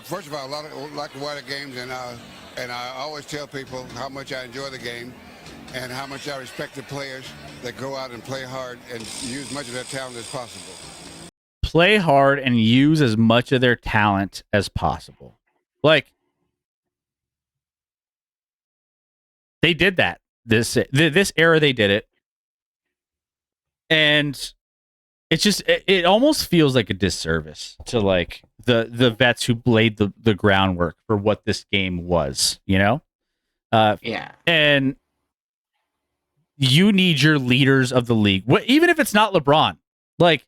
first of all, I like to watch the games, and I always tell people how much I enjoy the game and how much I respect the players that go out and play hard and use much of their talent as possible. Play hard and use as much of their talent as possible. Like, they did that. This era, they did it. And it's just, it almost feels like a disservice to like the vets who laid the groundwork for what this game was, you know? Yeah. And you need your leaders of the league. Even if it's not LeBron. Like,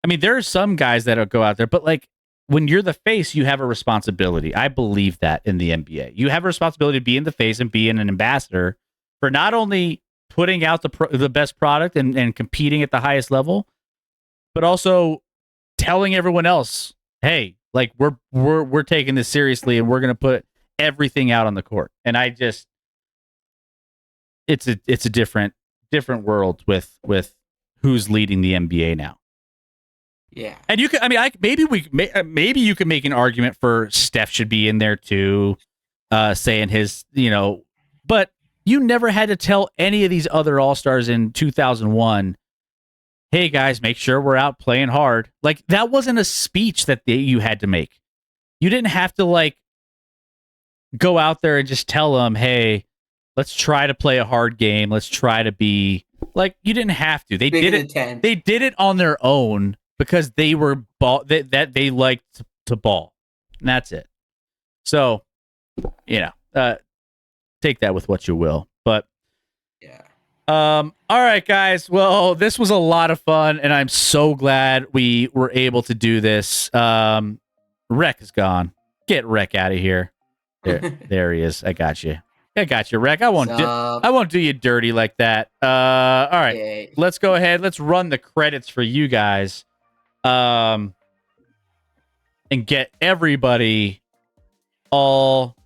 I mean, there are some guys that'll go out there, but like when you're the face, you have a responsibility. I believe that in the NBA. You have a responsibility to be in the face and be an ambassador for not only putting out the best product and competing at the highest level, but also telling everyone else, hey, like we're taking this seriously and we're going to put everything out on the court. And I just, it's a different world with who's leading the NBA now. Yeah. And you can, I mean, maybe you can make an argument for Steph should be in there too, saying his, you know, but you never had to tell any of these other All-Stars in 2001, hey guys, make sure we're out playing hard. Like, that wasn't a speech that you had to make. You didn't have to like go out there and just tell them, hey, let's try to play a hard game. Let's try to be like, you didn't have to. They did it. They did it on their own because they were that they liked to ball. And that's it. So, you know, take that with what you will. But all right, guys. Well, this was a lot of fun, and I'm so glad we were able to do this. Rec is gone. Get Rec out of here. There he is. I got you, Rec. I won't do you dirty like that. All right, let's go ahead. Let's run the credits for you guys, and get everybody all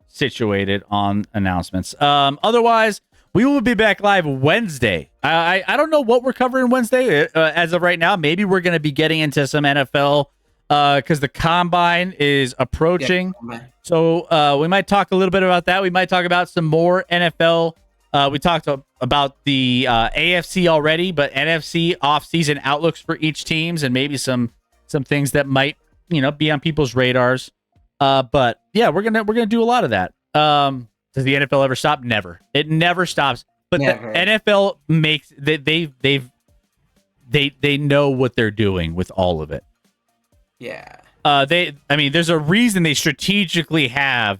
situated on announcements. Otherwise, we will be back live Wednesday. I don't know what we're covering Wednesday as of right now. Maybe we're going to be getting into some NFL because the combine is approaching. So we might talk a little bit about that. We might talk about some more NFL. We talked about the AFC already, but NFC off-season outlooks for each teams and maybe some things that might be on people's radars. But yeah, we're gonna do a lot of that. Does the NFL ever stop? Never. It never stops. But never. The NFL makes they know what they're doing with all of it. Yeah. There's a reason they strategically have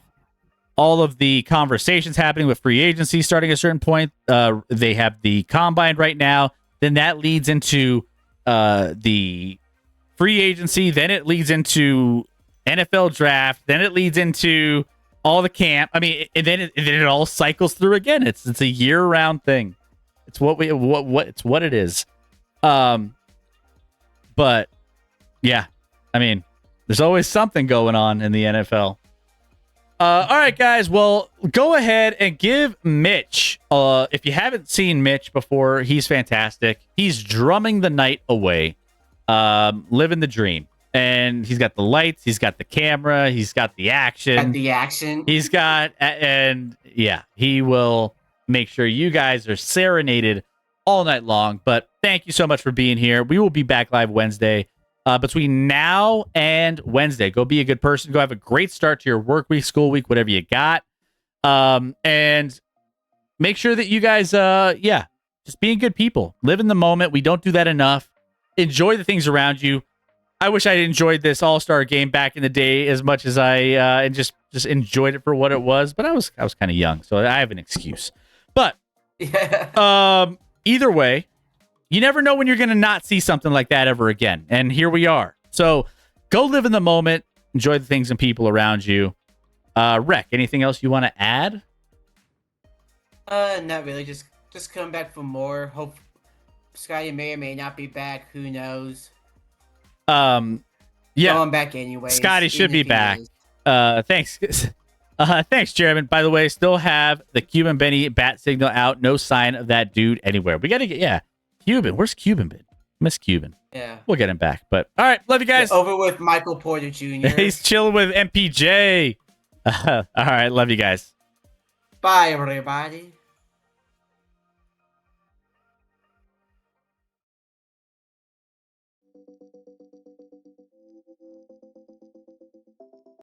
all of the conversations happening with free agency starting at a certain point. They have the combine right now. Then that leads into the free agency. Then it leads into NFL draft. Then it leads into all the camp. And then it all cycles through again. It's a year-round thing. It's what it is. But yeah, there's always something going on in the NFL. All right, guys. Well, go ahead and give Mitch. If you haven't seen Mitch before, he's fantastic. He's drumming the night away, living the dream. And he's got the lights, he's got the camera, he's got the action. He's got, and yeah, he will make sure you guys are serenaded all night long. But thank you so much for being here. We will be back live Wednesday. Between now and Wednesday, go be a good person. Go have a great start to your work week, school week, whatever you got. And make sure that you guys, just being good people. Live in the moment. We don't do that enough. Enjoy the things around you. I wish I enjoyed this All-Star game back in the day as much as I and just enjoyed it for what it was. But I was kind of young, so I have an excuse. But either way, you never know when you're going to not see something like that ever again. And here we are. So go live in the moment. Enjoy the things and people around you. Rec, anything else you want to add? Not really. Just come back for more. Hope Scotty may or may not be back. Who knows? Yeah. Going back anyway. Scotty should be back. Thanks. Thanks, Chairman. By the way, still have the Cuban Benny bat signal out. No sign of that dude anywhere. We got to get, Cuban. Where's Cuban been? Miss Cuban. Yeah. We'll get him back. But all right. Love you guys. Over with Michael Porter Jr. He's chilling with MPJ. All right. Love you guys. Bye, everybody.